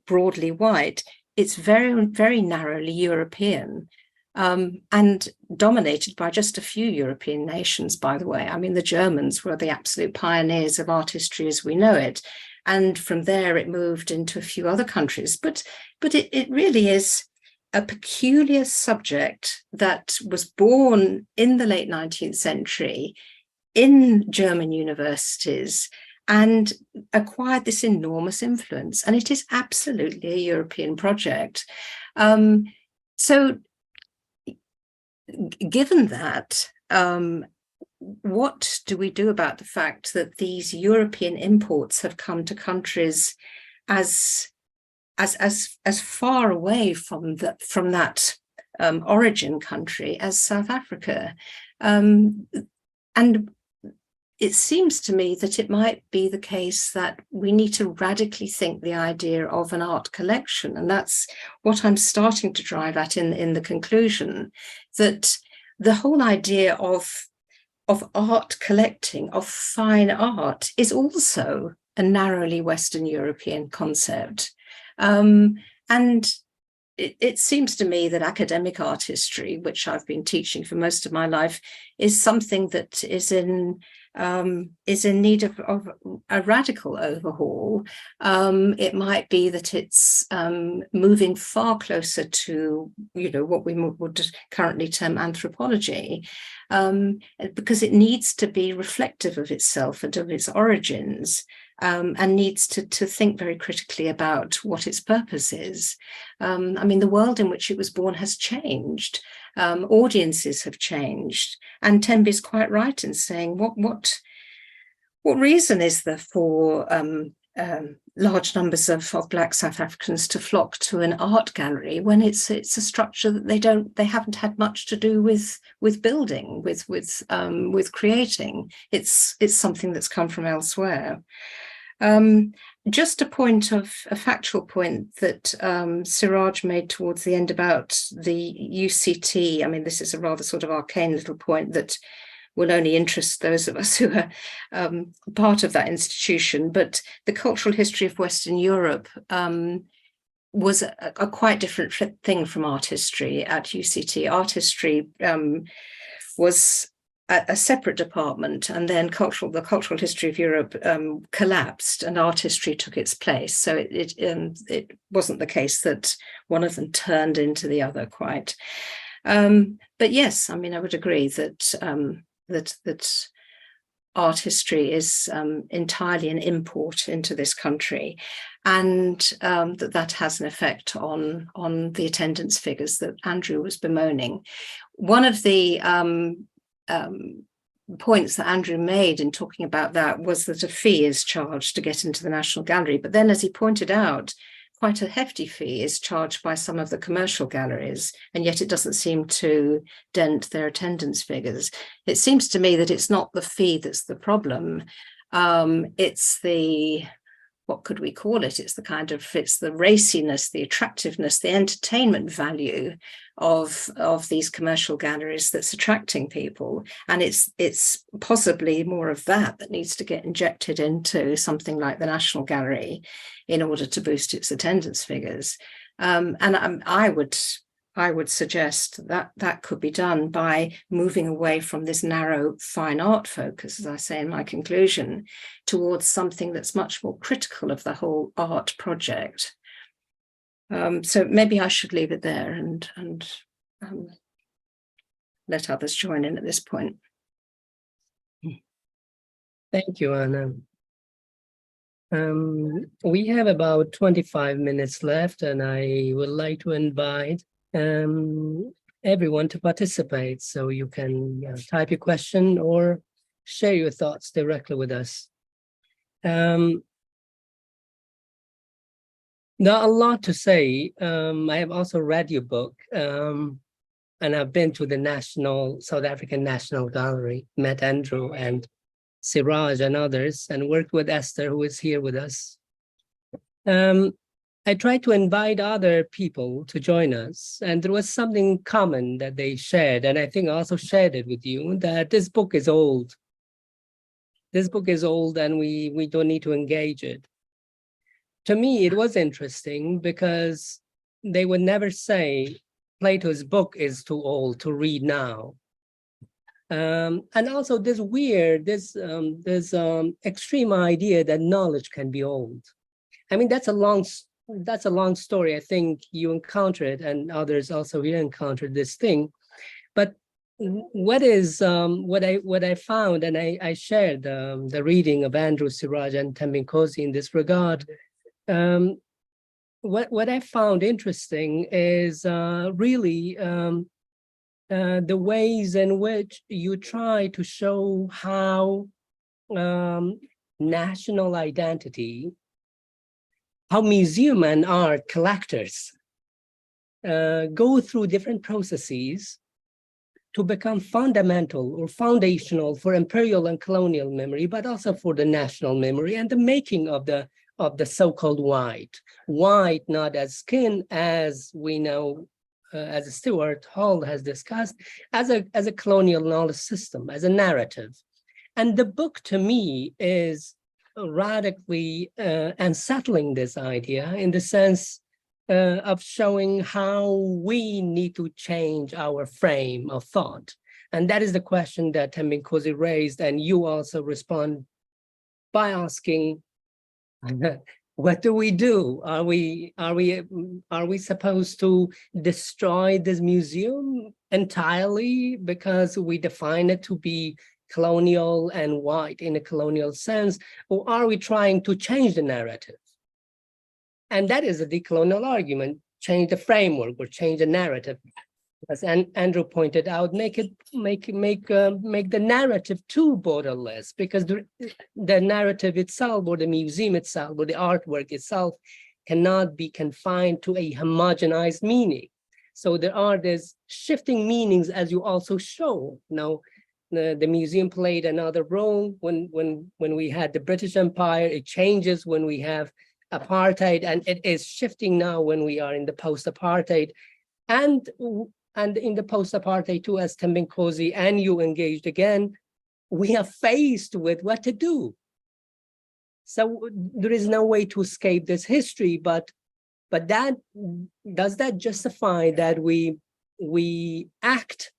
broadly white, it's very, very narrowly European, and dominated by just a few European nations, by the way. I mean, the Germans were the absolute pioneers of art history as we know it. And from there, it moved into a few other countries. But it really is a peculiar subject that was born in the late 19th century in German universities and acquired this enormous influence. And it is absolutely a European project. So given that, what do we do about the fact that these European imports have come to countries as far away from that origin country as South Africa. And it seems to me that it might be the case that we need to radically think the idea of an art collection. And that's what I'm starting to drive at in the conclusion, that the whole idea of art collecting, of fine art, is also a narrowly Western European concept. And it seems to me that academic art history, which I've been teaching for most of my life, is something that is in need of a radical overhaul. It might be that it's moving far closer to, what we would currently term anthropology, because it needs to be reflective of itself and of its origins. And needs to think very critically about what its purpose is. I mean, the world in which it was born has changed. Audiences have changed. And Thembi's quite right in saying, what reason is there for large numbers of Black South Africans to flock to an art gallery when it's a structure that they haven't had much to do with building, with creating. It's something that's come from elsewhere. Just a factual point that Siraj made towards the end about the UCT. I mean, this is a rather sort of arcane little point that will only interest those of us who are part of that institution. But the cultural history of Western Europe was a quite different thing from art history at UCT. Art history was a separate department, and then the cultural history of Europe collapsed and art history took its place. So it wasn't the case that one of them turned into the other quite. But yes, I mean, I would agree that that art history is entirely an import into this country, and that has an effect on the attendance figures that Andrew was bemoaning. One of the points that Andrew made in talking about that was that a fee is charged to get into the National Gallery. But then, as he pointed out, quite a hefty fee is charged by some of the commercial galleries, and yet it doesn't seem to dent their attendance figures. It seems to me that it's not the fee that's the problem. It's the, what could we call it? It's the raciness, the attractiveness, the entertainment value of these commercial galleries that's attracting people. And it's possibly more of that needs to get injected into something like the National Gallery in order to boost its attendance figures. And I would suggest that could be done by moving away from this narrow fine art focus, as I say in my conclusion, towards something that's much more critical of the whole art project. So maybe I should leave it there and let others join in at this point. Thank you, Anna. We have about 25 minutes left, and I would like to invite everyone to participate. So you can type your question or share your thoughts directly with us. Not a lot to say. I have also read your book, and I've been to the South African National Gallery, met Andrew and Siraj and others, and worked with Esther, who is here with us. I tried to invite other people to join us, and there was something common that they shared, and I think I also shared it with you, that this book is old. This book is old, and we don't need to engage it. To me, it was interesting because they would never say Plato's book is too old to read now. And also this extreme idea that knowledge can be old. I mean, that's a long story. I think you encountered, and others also here encountered this thing. But what I found, and I shared the reading of Andrew, Siraj, and Thembi Nkosi in this regard. What I found interesting is really the ways in which you try to show how national identity, museum and art collectors go through different processes to become fundamental or foundational for imperial and colonial memory, but also for the national memory and the making of the so-called white, not as skin, as we know, as Stuart Hall has discussed, as a colonial knowledge system, as a narrative. And the book, to me, is radically unsettling this idea in the sense of showing how we need to change our frame of thought. And that is the question that Thembinkosi raised, and you also respond by asking, what do we do? Are we supposed to destroy this museum entirely because we define it to be colonial and white in a colonial sense, or are we trying to change the narrative? And that is a decolonial argument: change the framework or change the narrative. As Andrew pointed out, make the narrative too borderless, because the narrative itself, or the museum itself, or the artwork itself, cannot be confined to a homogenized meaning. So there are these shifting meanings, as you also show. Now, the museum played another role when we had the British Empire. It changes when we have apartheid, and it is shifting now when we are in the post-apartheid, and in the post-apartheid too, as Thembinkosi and you engaged again, we are faced with what to do. So there is no way to escape this history, but that does that justify that we act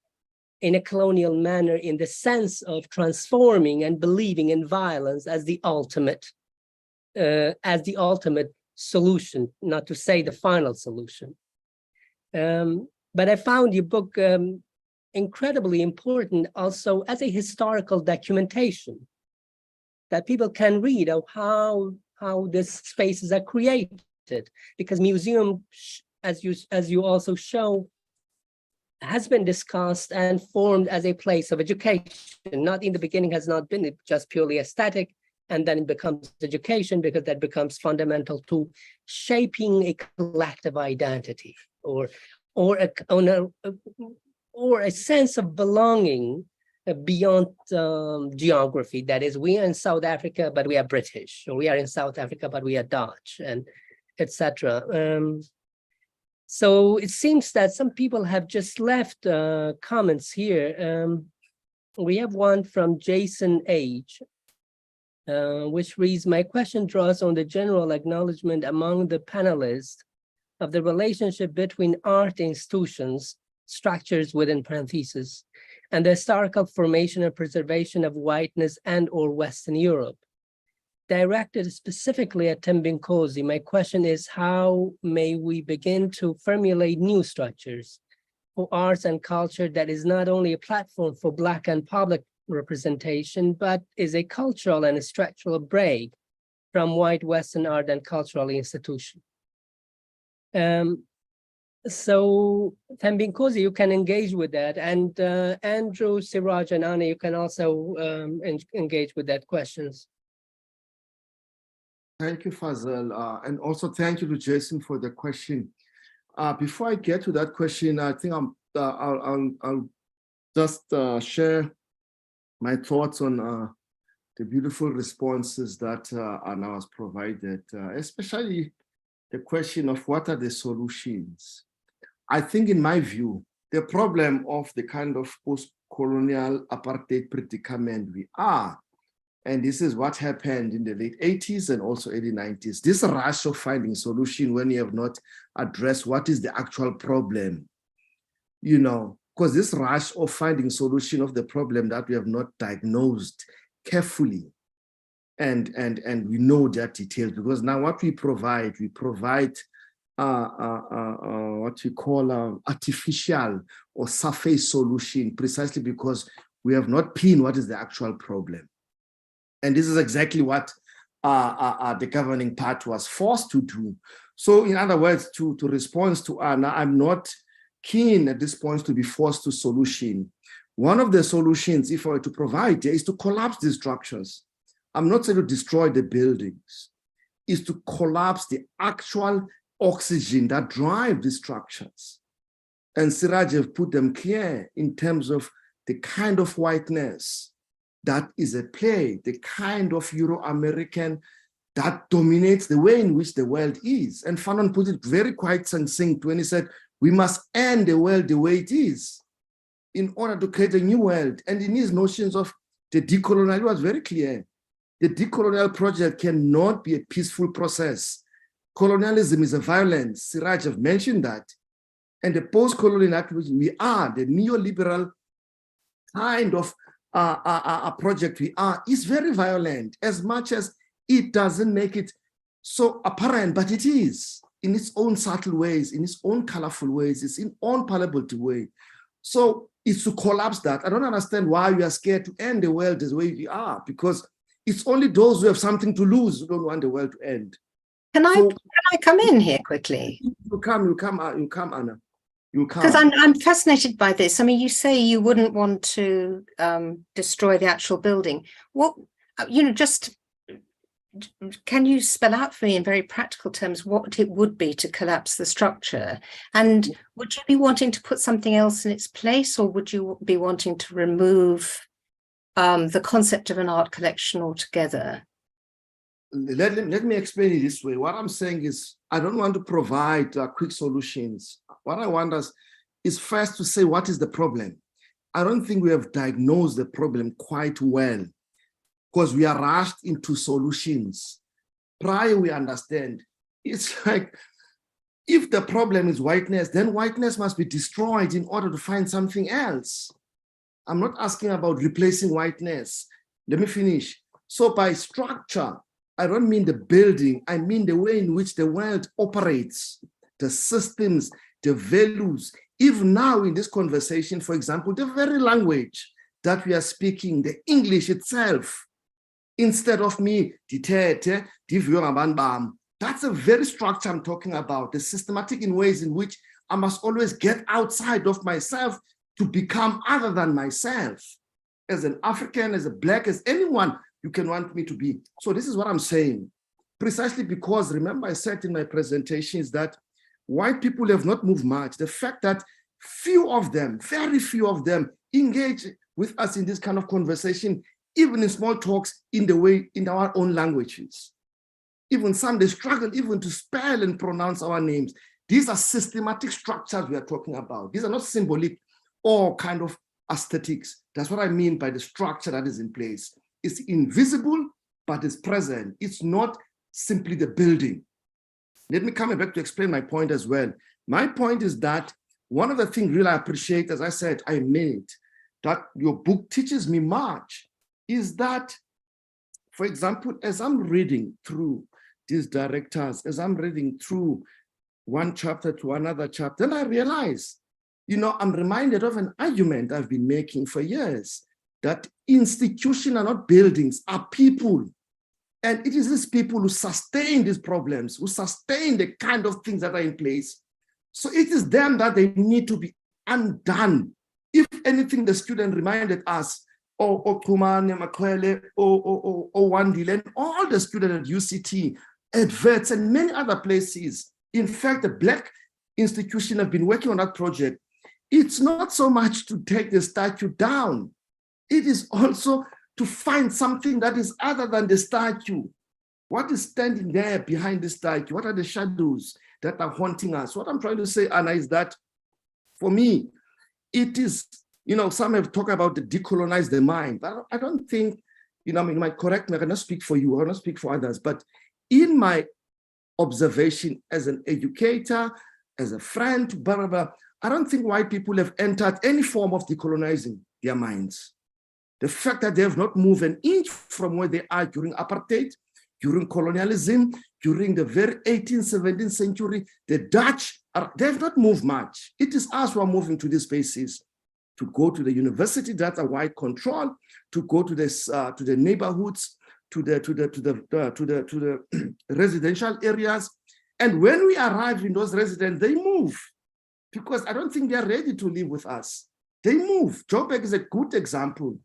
in a colonial manner in the sense of transforming and believing in violence as the ultimate solution, not to say the final solution. But I found your book incredibly important also as a historical documentation that people can read of how these spaces are created, because museum, as you also show, has been discussed and formed as a place of education. Not in the beginning has not been just purely aesthetic, and then it becomes education because that becomes fundamental to shaping a collective identity or a sense of belonging beyond geography. That is, we are in South Africa, but we are British, or we are in South Africa, but we are Dutch, and etc. So it seems that some people have just left comments here. We have one from Jason H., which reads, my question draws on the general acknowledgement among the panelists of the relationship between art institutions, structures within parentheses, and the historical formation and preservation of whiteness and or Western Europe. Directed specifically at Thembinkosi, my question is, how may we begin to formulate new structures for arts and culture that is not only a platform for Black and public representation, but is a cultural and a structural break from white Western art and cultural institution? So Thembinkosi, you can engage with that, and Andrew, Siraj, and Anna, you can also engage with that questions. Thank you, Fazal, and also thank you to Jason for the question. Before I get to that question, I think I'll just share my thoughts on the beautiful responses that Anna has provided, especially the question of what are the solutions. I think, in my view, the problem of the kind of post-colonial apartheid predicament we are, and this is what happened in the late 80s and also early 90s, this rush of finding solution when you have not addressed what is the actual problem, you know, because this rush of finding solution of the problem that we have not diagnosed carefully, and we know that details, because now what we provide what we call artificial or surface solution, precisely because we have not pinned what is the actual problem. And this is exactly what the governing part was forced to do. So in other words, to respond to Anna, I'm not keen at this point to be forced to solution. One of the solutions, if I were to provide, is to collapse these structures. I'm not saying to destroy the buildings, is to collapse the actual oxygen that drives the structures. And Siraj have put them clear in terms of the kind of whiteness that is at play, the kind of Euro-American that dominates the way in which the world is. And Fanon put it very quite succinct when he said, we must end the world the way it is in order to create a new world. And in his notions of the decolonial, it was very clear. The decolonial project cannot be a peaceful process. Colonialism is a violence. Siraj have mentioned that. And the post-colonial activism, we are, the neoliberal kind of a project we are, is very violent, as much as it doesn't make it so apparent, but it is in its own subtle ways, in its own colorful ways, it's in own palatable way. So it's to collapse that. I don't understand why we are scared to end the world the way we are, because it's only those who have something to lose who don't want the world to end. Can I come in here quickly? You come, Anna. Because I'm fascinated by this. I mean, you say you wouldn't want to destroy the actual building. What, just can you spell out for me in very practical terms what it would be to collapse the structure? And would you be wanting to put something else in its place, or would you be wanting to remove the concept of an art collection altogether? Let me explain it this way. What I'm saying is, I don't want to provide quick solutions. What I want us is first to say, what is the problem? I don't think we have diagnosed the problem quite well, because we are rushed into solutions. Prior, we understand. It's like, if the problem is whiteness, then whiteness must be destroyed in order to find something else. I'm not asking about replacing whiteness. Let me finish. So by structure, I don't mean the building, I mean the way in which the world operates, the systems, the values. Even now in this conversation, for example, the very language that we are speaking, the English itself, instead of me, that's a very structure I'm talking about, the systematic in ways in which I must always get outside of myself to become other than myself. As an African, as a Black, as anyone you can want me to be. So this is what I'm saying. Precisely because, remember I said in my presentation is that white people have not moved much. The fact that few of them, very few of them, engage with us in this kind of conversation, even in small talks, in our own languages. Even some, they struggle even to spell and pronounce our names. These are systematic structures we are talking about. These are not symbolic or kind of aesthetics. That's what I mean by the structure that is in place. It's invisible, but it's present. It's not simply the building. Let me come back to explain my point as well. My point is that one of the things really I appreciate, as I said, I mean it, that your book teaches me much, is that, for example, as I'm reading through these directors, as I'm reading through one chapter to another chapter, then I realize, I'm reminded of an argument I've been making for years, that institutions are not buildings, are people. And it is these people who sustain these problems, who sustain the kind of things that are in place. So it is them that they need to be undone. If anything, the student reminded us, Kumane, Makwele, Wandile, and all the students at UCT, at VETS, and many other places. In fact, the Black institution have been working on that project. It's not so much to take the statue down. It is also to find something that is other than the statue. What is standing there behind the statue? What are the shadows that are haunting us? What I'm trying to say, Anna, is that for me, it is, some have talked about the decolonize the mind. But I don't think, you might correct me, I cannot speak for you, I cannot speak for others, but in my observation as an educator, as a friend, blah, blah, blah, I don't think white people have entered any form of decolonizing their minds. The fact that they have not moved an inch from where they are during apartheid, during colonialism, during the very 18th, 17th century, the Dutch, they have not moved much. It is us who are moving to these spaces, to go to the university that are white control, to go to the neighborhoods, to the residential areas. And when we arrive in those residents, they move, because I don't think they are ready to live with us. They move. Joburg is a good example.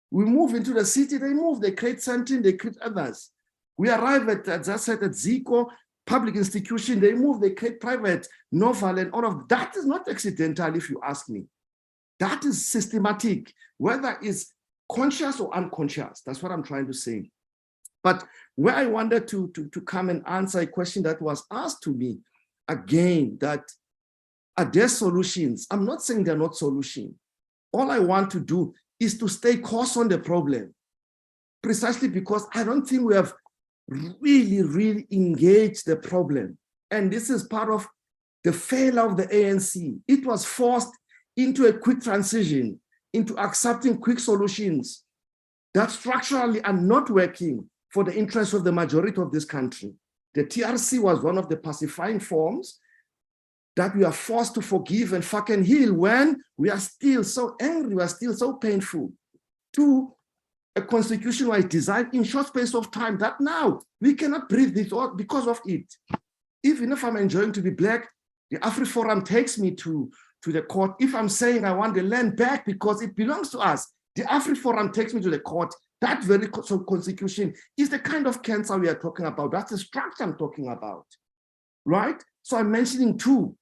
We move into the city, they move, they create something, they create others. We arrive at, as I said, at Zico, public institution, they move, they create private, novel, and all of that is not accidental, if you ask me. That is systematic, whether it's conscious or unconscious. That's what I'm trying to say. But where I wanted to come and answer a question that was asked to me, again, that are there solutions? I'm not saying they're not solutions. All I want to do is to stay course on the problem, precisely because I don't think we have really engaged the problem. And this is part of the failure of the ANC. It was forced into a quick transition, into accepting quick solutions that structurally are not working for the interests of the majority of this country. The TRC was one of the pacifying forms that we are forced to forgive and fucking heal when we are still so angry, we are still so painful, to a constitution was designed in short space of time that now we cannot breathe this out because of it. Even if I'm enjoying to be black, the AfriForum takes me to the court. If I'm saying I want the land back because it belongs to us, the AfriForum takes me to the court. That very constitution is the kind of cancer we are talking about. That's the structure I'm talking about, right? So I'm mentioning two,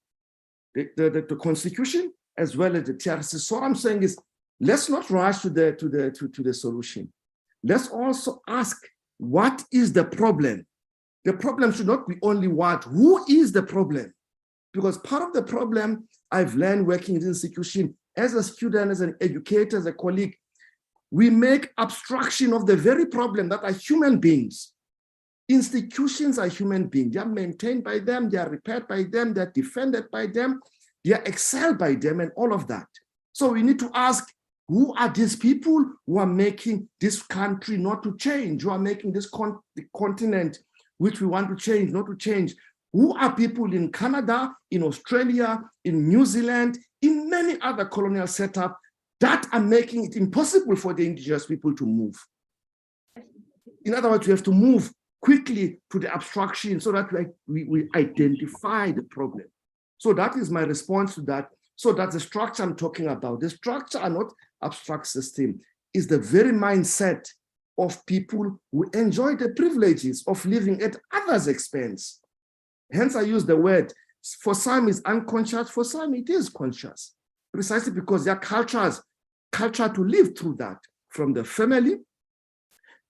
the constitution as well as the TRC. So what I'm saying is, let's not rush to the solution. Let's also ask, what is the problem? The problem should not be only what, who is the problem? Because part of the problem I've learned working in this institution as a student, as an educator, as a colleague, we make abstraction of the very problem that are human beings. Institutions are human beings. They are maintained by them, they are repaired by them, they are defended by them, they are excelled by them, and all of that. So we need to ask, who are these people who are making this country not to change, who are making this the continent which we want to change, not to change? Who are people in Canada, in Australia, in New Zealand, in many other colonial setups that are making it impossible for the indigenous people to move? In other words, we have to move quickly to the abstraction so that we identify the problem. So that is my response to that. So that's the structure I'm talking about. The structure are not abstract system, is the very mindset of people who enjoy the privileges of living at others' expense. Hence I use the word, for some it's unconscious, for some it is conscious, precisely because their culture to live through that, from the family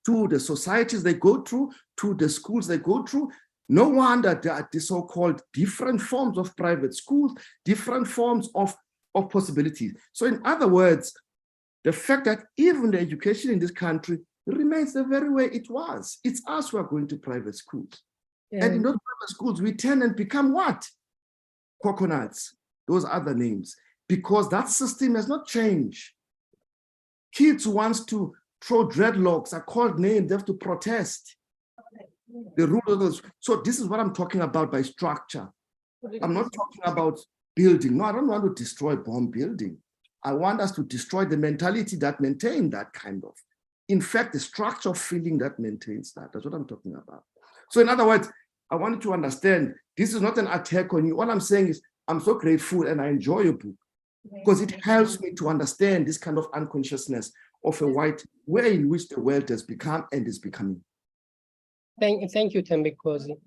to the societies they go through, to the schools they go through. No wonder there are the so-called different forms of private schools, different forms of possibilities. So in other words, the fact that even the education in this country remains the very way it was. It's us who are going to private schools. Yeah. And in those private schools, we tend and become what? Coconuts, those other names, because that system has not changed. Kids who want to throw dreadlocks are called names, they have to protest. The rule of those. So this is what I'm talking about by structure. I'm not talking about building. No, I don't want to destroy bomb building. I want us to destroy the mentality that maintains that kind of. In fact, the structure of feeling that maintains that. That's what I'm talking about. So in other words, I want you to understand, this is not an attack on you. All I'm saying is, I'm so grateful and I enjoy your book because it helps me to understand this kind of unconsciousness of a white way in which the world has become and is becoming. Thank you, Thembinkosi.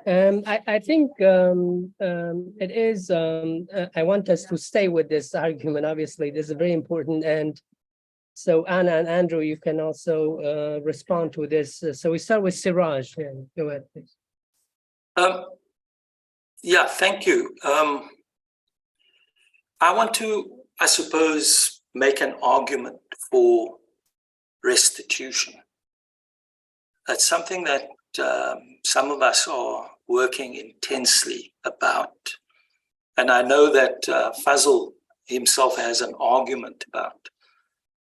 I think it is, I want us to stay with this argument. Obviously, this is very important. And so Anna and Andrew, you can also respond to this. So we start with Siraj. Yeah, go ahead, please. Yeah, thank you. I want to, I suppose, make an argument for restitution. That's something that some of us are working intensely about. And I know that Fazl himself has an argument about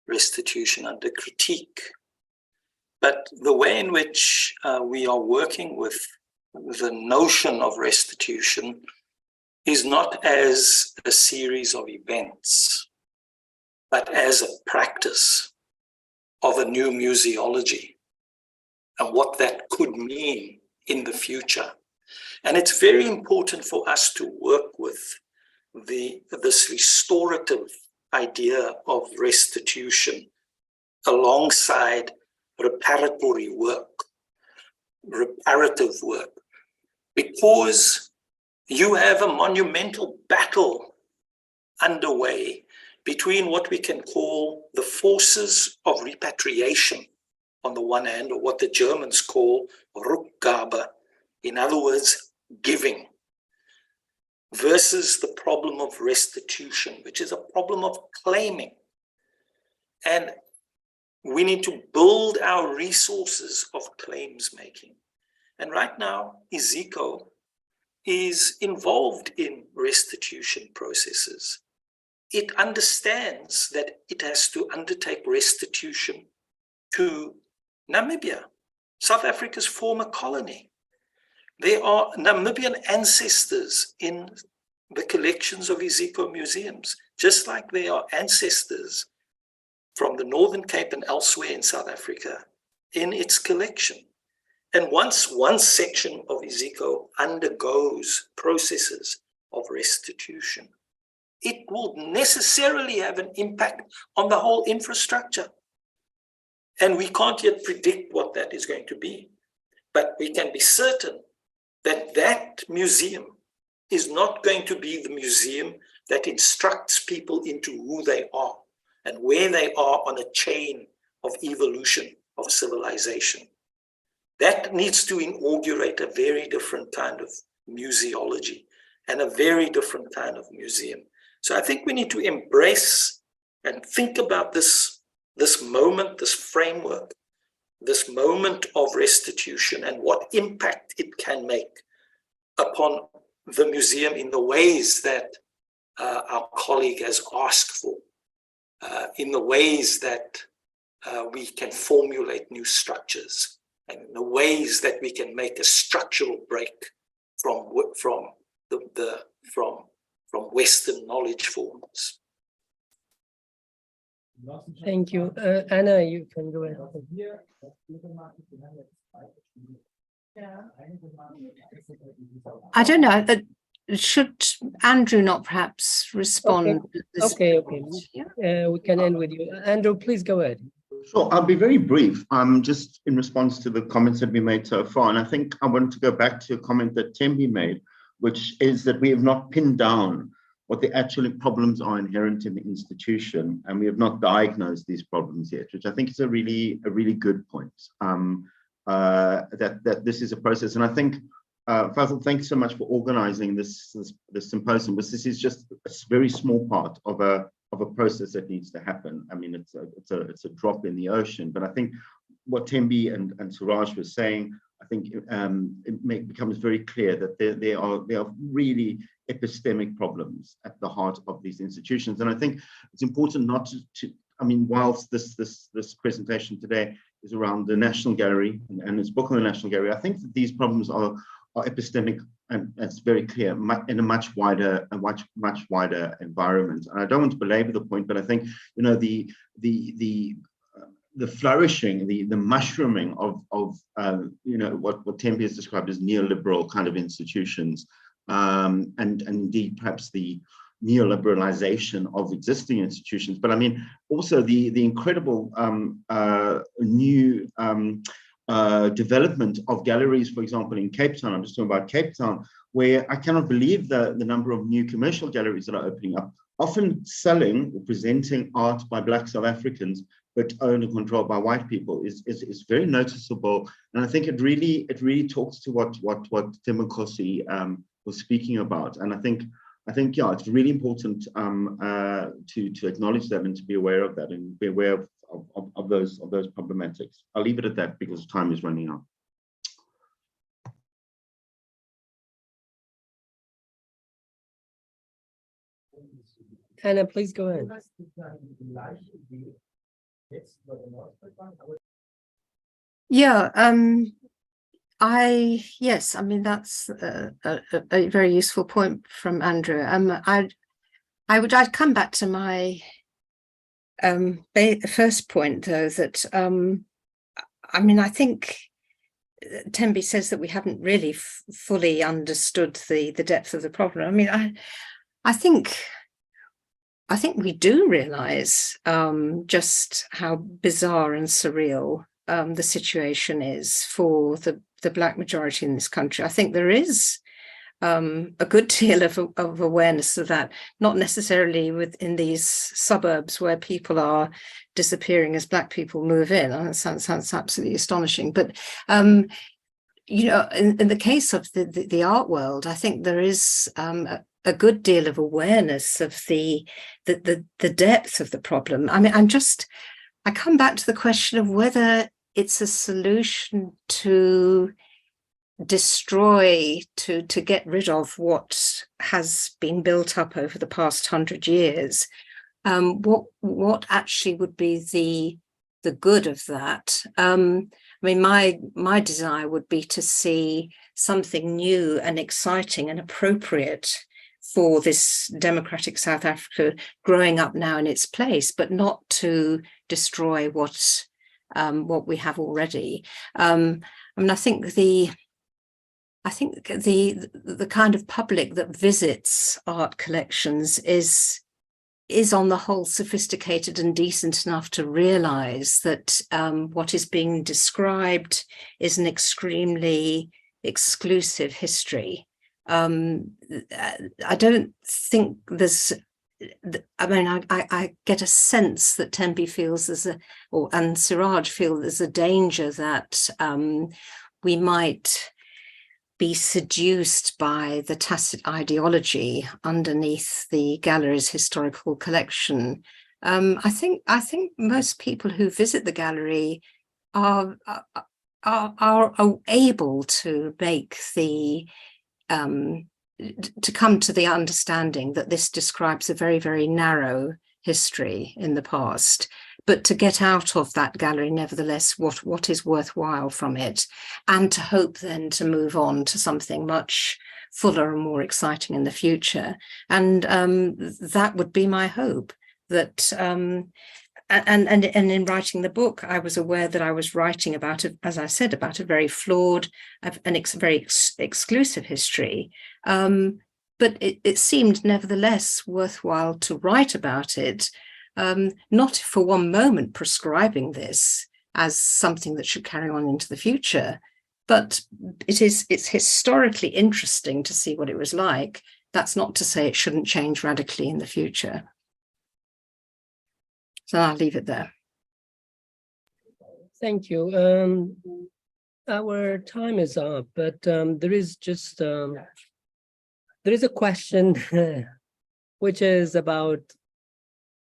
restitution under critique. But the way in which we are working with the notion of restitution is not as a series of events, but as a practice of a new museology and what that could mean in the future. And it's very important for us to work with this restorative idea of restitution alongside reparatory work. reparative work, because you have a monumental battle underway between what we can call the forces of repatriation on the one hand, or what the Germans call Rückgabe, in other words, giving, versus the problem of restitution, which is a problem of claiming. And we need to build our resources of claims making. And right now, Iziko is involved in restitution processes. It understands that it has to undertake restitution to Namibia, South Africa's former colony. There are Namibian ancestors in the collections of Iziko museums, just like there are ancestors from the Northern Cape and elsewhere in South Africa in its collection. And once one section of Iziko undergoes processes of restitution, it will necessarily have an impact on the whole infrastructure. And we can't yet predict what that is going to be. But we can be certain that that museum is not going to be the museum that instructs people into who they are and where they are on a chain of evolution of civilization. That needs to inaugurate a very different kind of museology and a very different kind of museum. So I think we need to embrace and think about this moment, this framework, this moment of restitution and what impact it can make upon the museum in the ways that our colleague has asked for, in the ways that we can formulate new structures, and in the ways that we can make a structural break from Western knowledge forms. Thank you. Anna, you can go ahead. I don't know. Should Andrew not perhaps respond? Okay. We can end with you. Andrew, please go ahead. Sure, I'll be very brief. Just in response to the comments that we made so far, and I think I want to go back to a comment that Thembi made, which is that we have not pinned down what the actual problems are inherent in the institution, and we have not diagnosed these problems yet, which I think is a really good point. That this is a process, and I think Fazil, thanks so much for organizing this symposium. This is just a very small part of a process that needs to happen. I mean, it's a drop in the ocean, but I think what Thembi and Suraj was saying, I think it becomes very clear that there are really epistemic problems at the heart of these institutions. And I think it's important not to I mean, whilst this presentation today is around the National Gallery and its book on the National Gallery, I think that these problems are epistemic, and it's very clear in a much wider environment. And I don't want to belabor the point, but I think, you know, the flourishing, the mushrooming of you know, what Thembi has described as neoliberal kind of institutions, and indeed perhaps the neoliberalization of existing institutions, but I mean also the incredible new development of galleries, for example, in Cape Town. I'm just talking about Cape Town, where I cannot believe the number of new commercial galleries that are opening up, often selling or presenting art by Black South Africans, but owned and controlled by white people, is very noticeable. And I think it really talks to what Thembinkosi was speaking about. And I think yeah, it's really important to acknowledge that and to be aware of that and be aware of those problematics. I'll leave it at that because time is running out. Anna, please go ahead. Yeah, yes, I mean, that's a very useful point from Andrew. I'd come back to my first point, though, that I mean, I think Thembi says that we haven't really fully understood the depth of the problem. I mean, I think we do realize just how bizarre and surreal the situation is for the Black majority in this country. I think there is a good deal of awareness of that, not necessarily within these suburbs where people are disappearing as Black people move in. That sounds absolutely astonishing. But you know, in the case of the art world, I think there is a good deal of awareness of the depth of the problem. I mean, I come back to the question of whether it's a solution to destroy, to get rid of what has been built up over the past 100 years. What actually would be the good of that? I mean, my desire would be to see something new and exciting and appropriate for this democratic South Africa growing up now in its place, but not to destroy what we have already. I mean, I think the kind of public that visits art collections is on the whole sophisticated and decent enough to realize that what is being described is an extremely exclusive history. I don't think there's, I mean, I get a sense that Tembi feels and Siraj feel there's a danger that we might be seduced by the tacit ideology underneath the gallery's historical collection. I think most people who visit the gallery are able to make to come to the understanding that this describes a very, very narrow history in the past, but to get out of that gallery, nevertheless, what is worthwhile from it, and to hope then to move on to something much fuller and more exciting in the future. And that would be my hope, that and in writing the book, I was aware that I was writing about, as I said, about a very flawed and very exclusive history. But it seemed nevertheless worthwhile to write about it, not for one moment prescribing this as something that should carry on into the future, but it's historically interesting to see what it was like. That's not to say it shouldn't change radically in the future. So I'll leave it there. Thank you. Our time is up, but there is a question which is about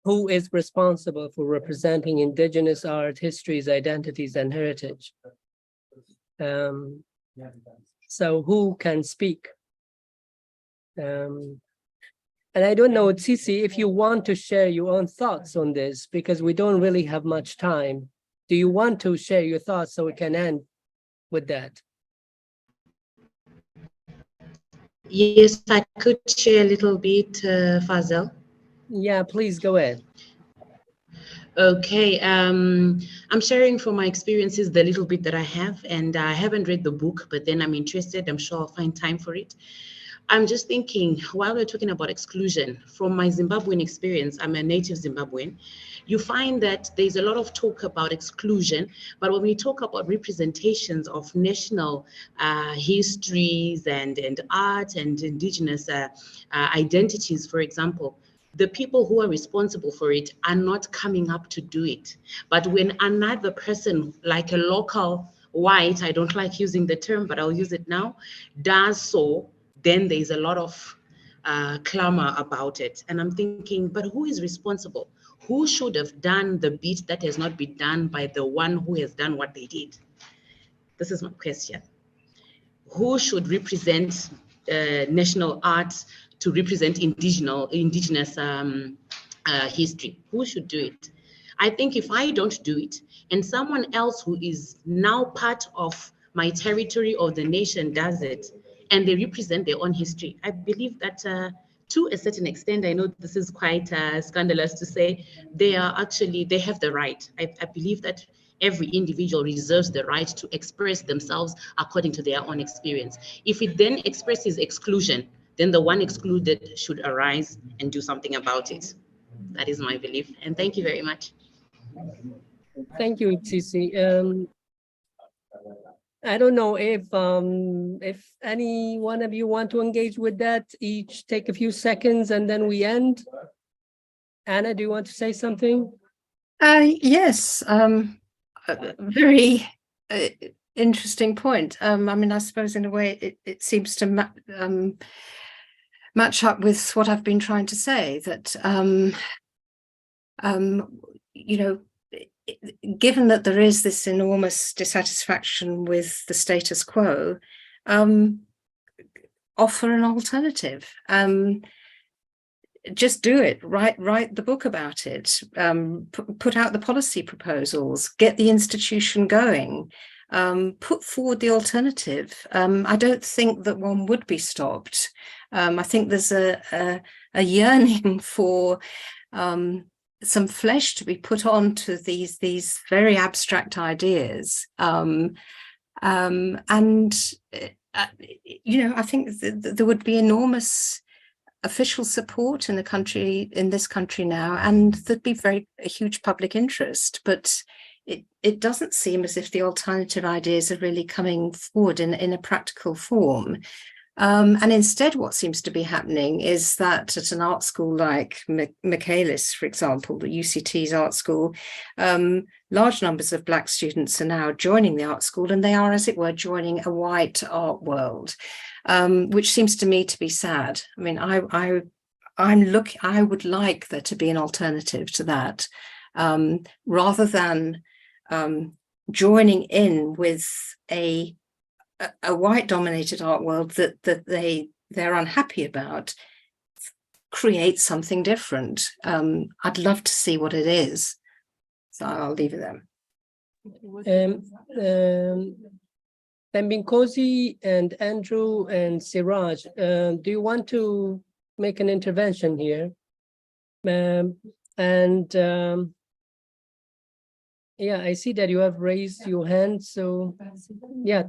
who is responsible for representing indigenous art, histories, identities, and heritage. So who can speak? And I don't know, Tsitsi, if you want to share your own thoughts on this, because we don't really have much time. Do you want to share your thoughts so we can end with that? Yes, I could share a little bit, Fazel. Yeah, please go ahead. Okay, I'm sharing from my experiences the little bit that I have, and I haven't read the book, but then I'm interested. I'm sure I'll find time for it. I'm just thinking, while we're talking about exclusion, from my Zimbabwean experience, I'm a native Zimbabwean, you find that there's a lot of talk about exclusion, but when we talk about representations of national histories and art and indigenous identities, for example, the people who are responsible for it are not coming up to do it. But when another person, like a local white, I don't like using the term, but I'll use it now, does so, then there's a lot of clamor about it. And I'm thinking, but who is responsible? Who should have done the bit that has not been done by the one who has done what they did? This is my question. Who should represent national arts to represent indigenous history? Who should do it? I think if I don't do it, and someone else who is now part of my territory or the nation does it, and they represent their own history, I believe that to a certain extent, I know this is quite scandalous to say, they have the right. I believe that every individual reserves the right to express themselves according to their own experience. If it then expresses exclusion, then the one excluded should arise and do something about it. That is my belief. And thank you very much. Thank you, Tsitsi. I don't know if any one of you want to engage with that. Each take a few seconds and then we end. Anna, do you want to say something? Yes, very interesting point. I mean, I suppose in a way it seems to match up with what I've been trying to say, that you know, given that there is this enormous dissatisfaction with the status quo, offer an alternative. Just do it. Write the book about it. Put out the policy proposals. Get the institution going. Put forward the alternative. I don't think that one would be stopped. I think there's a yearning for some flesh to be put onto these very abstract ideas, and you know, I think there would be enormous official support in the country, in this country now, and there'd be a huge public interest, but it doesn't seem as if the alternative ideas are really coming forward in a practical form. And instead, what seems to be happening is that at an art school like Michaelis, for example, the UCT's art school, large numbers of Black students are now joining the art school, and they are, as it were, joining a white art world, which seems to me to be sad. I mean, I would like there to be an alternative to that, rather than joining in with a white-dominated art world that they're unhappy about. Create something different. I'd love to see what it is. So I'll leave it there. Thembinkosi and Andrew and Siraj, do you want to make an intervention here? Yeah, I see that you have raised your hand. So yeah,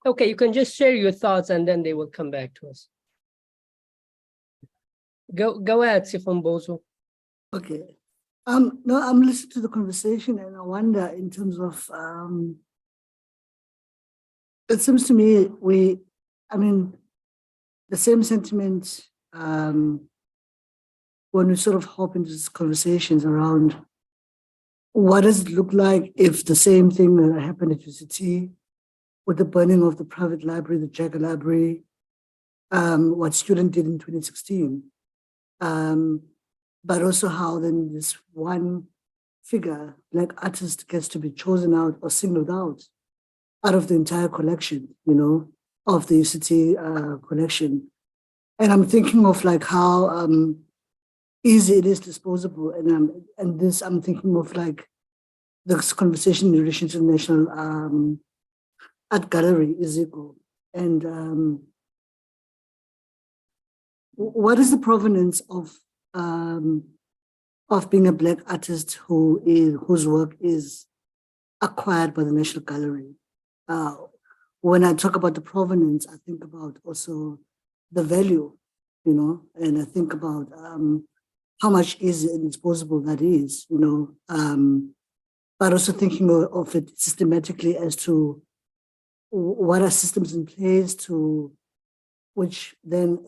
okay, you can just share your thoughts and then they will come back to us. Go ahead, Sifumbozo. Okay. No, I'm listening to the conversation and I wonder in terms of, it seems to me the same sentiment when we sort of hop into these conversations around what does it look like if the same thing that happened at UCT with the burning of the private library, the Jagger Library, what student did in 2016, but also how then this one figure, Black artist, gets to be chosen out or singled out of the entire collection, you know, of the UCT collection. And I'm thinking of like how easy it is disposable. And this, I'm thinking of like this conversation in relation to the National Art Gallery, Iziko. And what is the provenance of being a Black artist whose work is acquired by the National Gallery? When I talk about the provenance, I think about also the value, you know, and I think about how much easy and disposable that is, you know, but also thinking of it systematically as to what are systems in place to which then,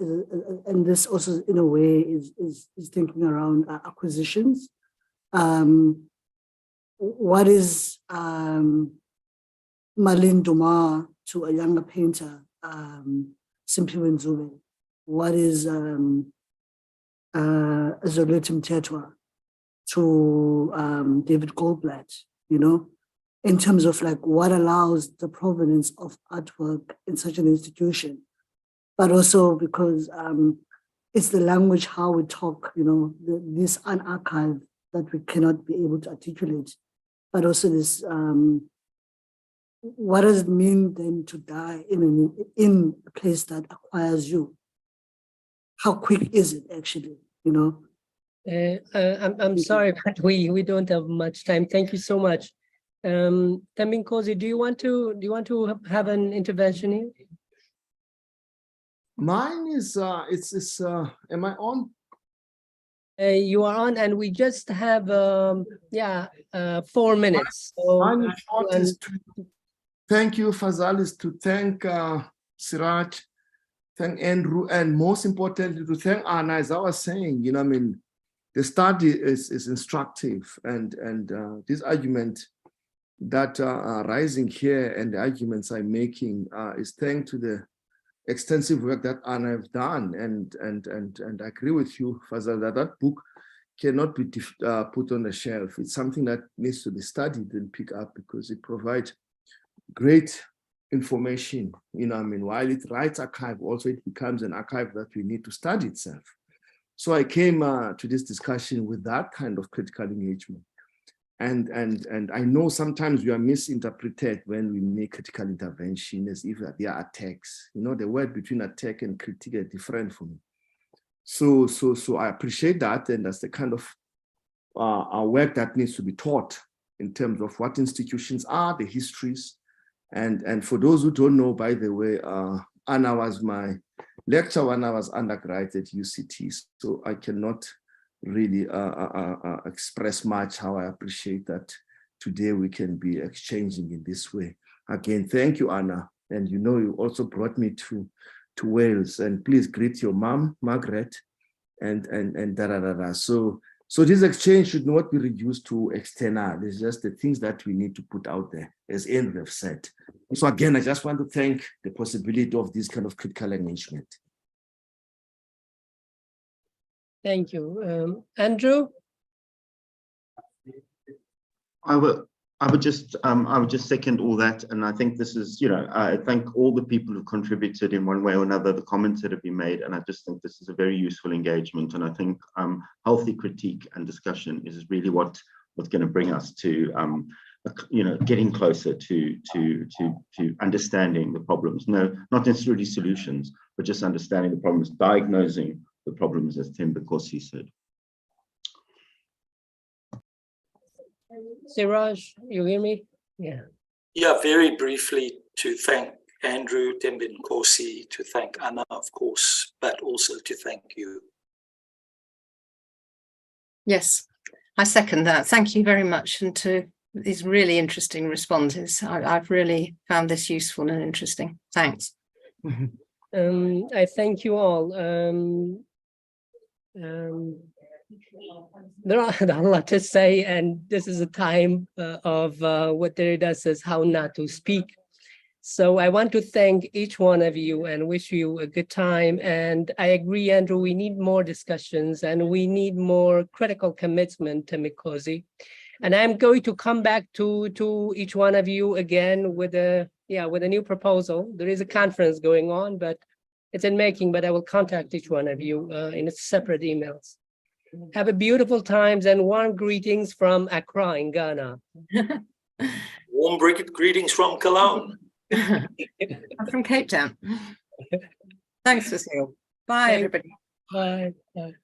and this also in a way is thinking around acquisitions. What is Malin Duma to a younger painter, Simphiwe Nzube? What is Zolete Mthethwa to David Goldblatt, you know, in terms of like what allows the provenance of artwork in such an institution, but also because it's the language, how we talk, you know, this unarchived that we cannot be able to articulate, but also this, what does it mean then to die in a place that acquires you? How quick is it actually, you know? I'm sorry, but we don't have much time. Thank you so much. Thembinkosi, do you want to have an intervention here? Mine is am I on? You are on, and we just have 4 minutes. So, My thought is to thank you, Fazal, is to thank Siraj, thank Andrew, and most importantly, to thank Anna. As I was saying, I mean, the study is instructive, and this argument that are rising here and the arguments I'm making is thanks to the extensive work that Anna have done, and I agree with you, Fazal, that book cannot be put on the shelf. It's something that needs to be studied and picked up, because it provides great information. I mean, while it writes archive, also it becomes an archive that we need to study itself. So I came to this discussion with that kind of critical engagement. And I know sometimes we are misinterpreted when we make critical intervention as if they are attacks. The word between attack and critique are different for me. So I appreciate that, and that's the kind of our work that needs to be taught in terms of what institutions are, the histories, and for those who don't know, by the way, Anna was my lecturer when I was undergrad at UCT, so I cannot really express much how I appreciate that today we can be exchanging in this way. Again, thank you, Anna. And you also brought me to Wales, and please greet your mom, Margaret, and da-da-da-da. So this exchange should not be reduced to external. It's just the things that we need to put out there, as Andrew have said. So again, I just want to thank the possibility of this kind of critical engagement. thank you. Andrew? I would just second all that, and I think this is, I thank all the people who contributed in one way or another, the comments that have been made, and I just think this is a very useful engagement, and I think healthy critique and discussion is really what's going to bring us to getting closer to understanding the problems. No, not necessarily solutions, but just understanding the problems, diagnosing the problems, as Tim Bikosi said. Siraj, you hear me? Yeah. Yeah, very briefly to thank Andrew, Tembe Nkosi, to thank Anna, of course, but also to thank you. Yes, I second that. Thank you very much, and to these really interesting responses. I've really found this useful and interesting. Thanks. I thank you all. There are a lot to say, and this is a time of what Derrida says, how not to speak. So I want to thank each one of you and wish you a good time. And I agree, Andrew, we need more discussions and we need more critical commitment to Mikosi. And I'm going to come back to each one of you again with a new proposal. There is a conference going on, but it's in making, but I will contact each one of you in separate emails. Have a beautiful times and warm greetings from Accra in Ghana. Warm greetings from Cologne. I'm from Cape Town. Thanks, Cecile. Bye, everybody. Bye. Bye.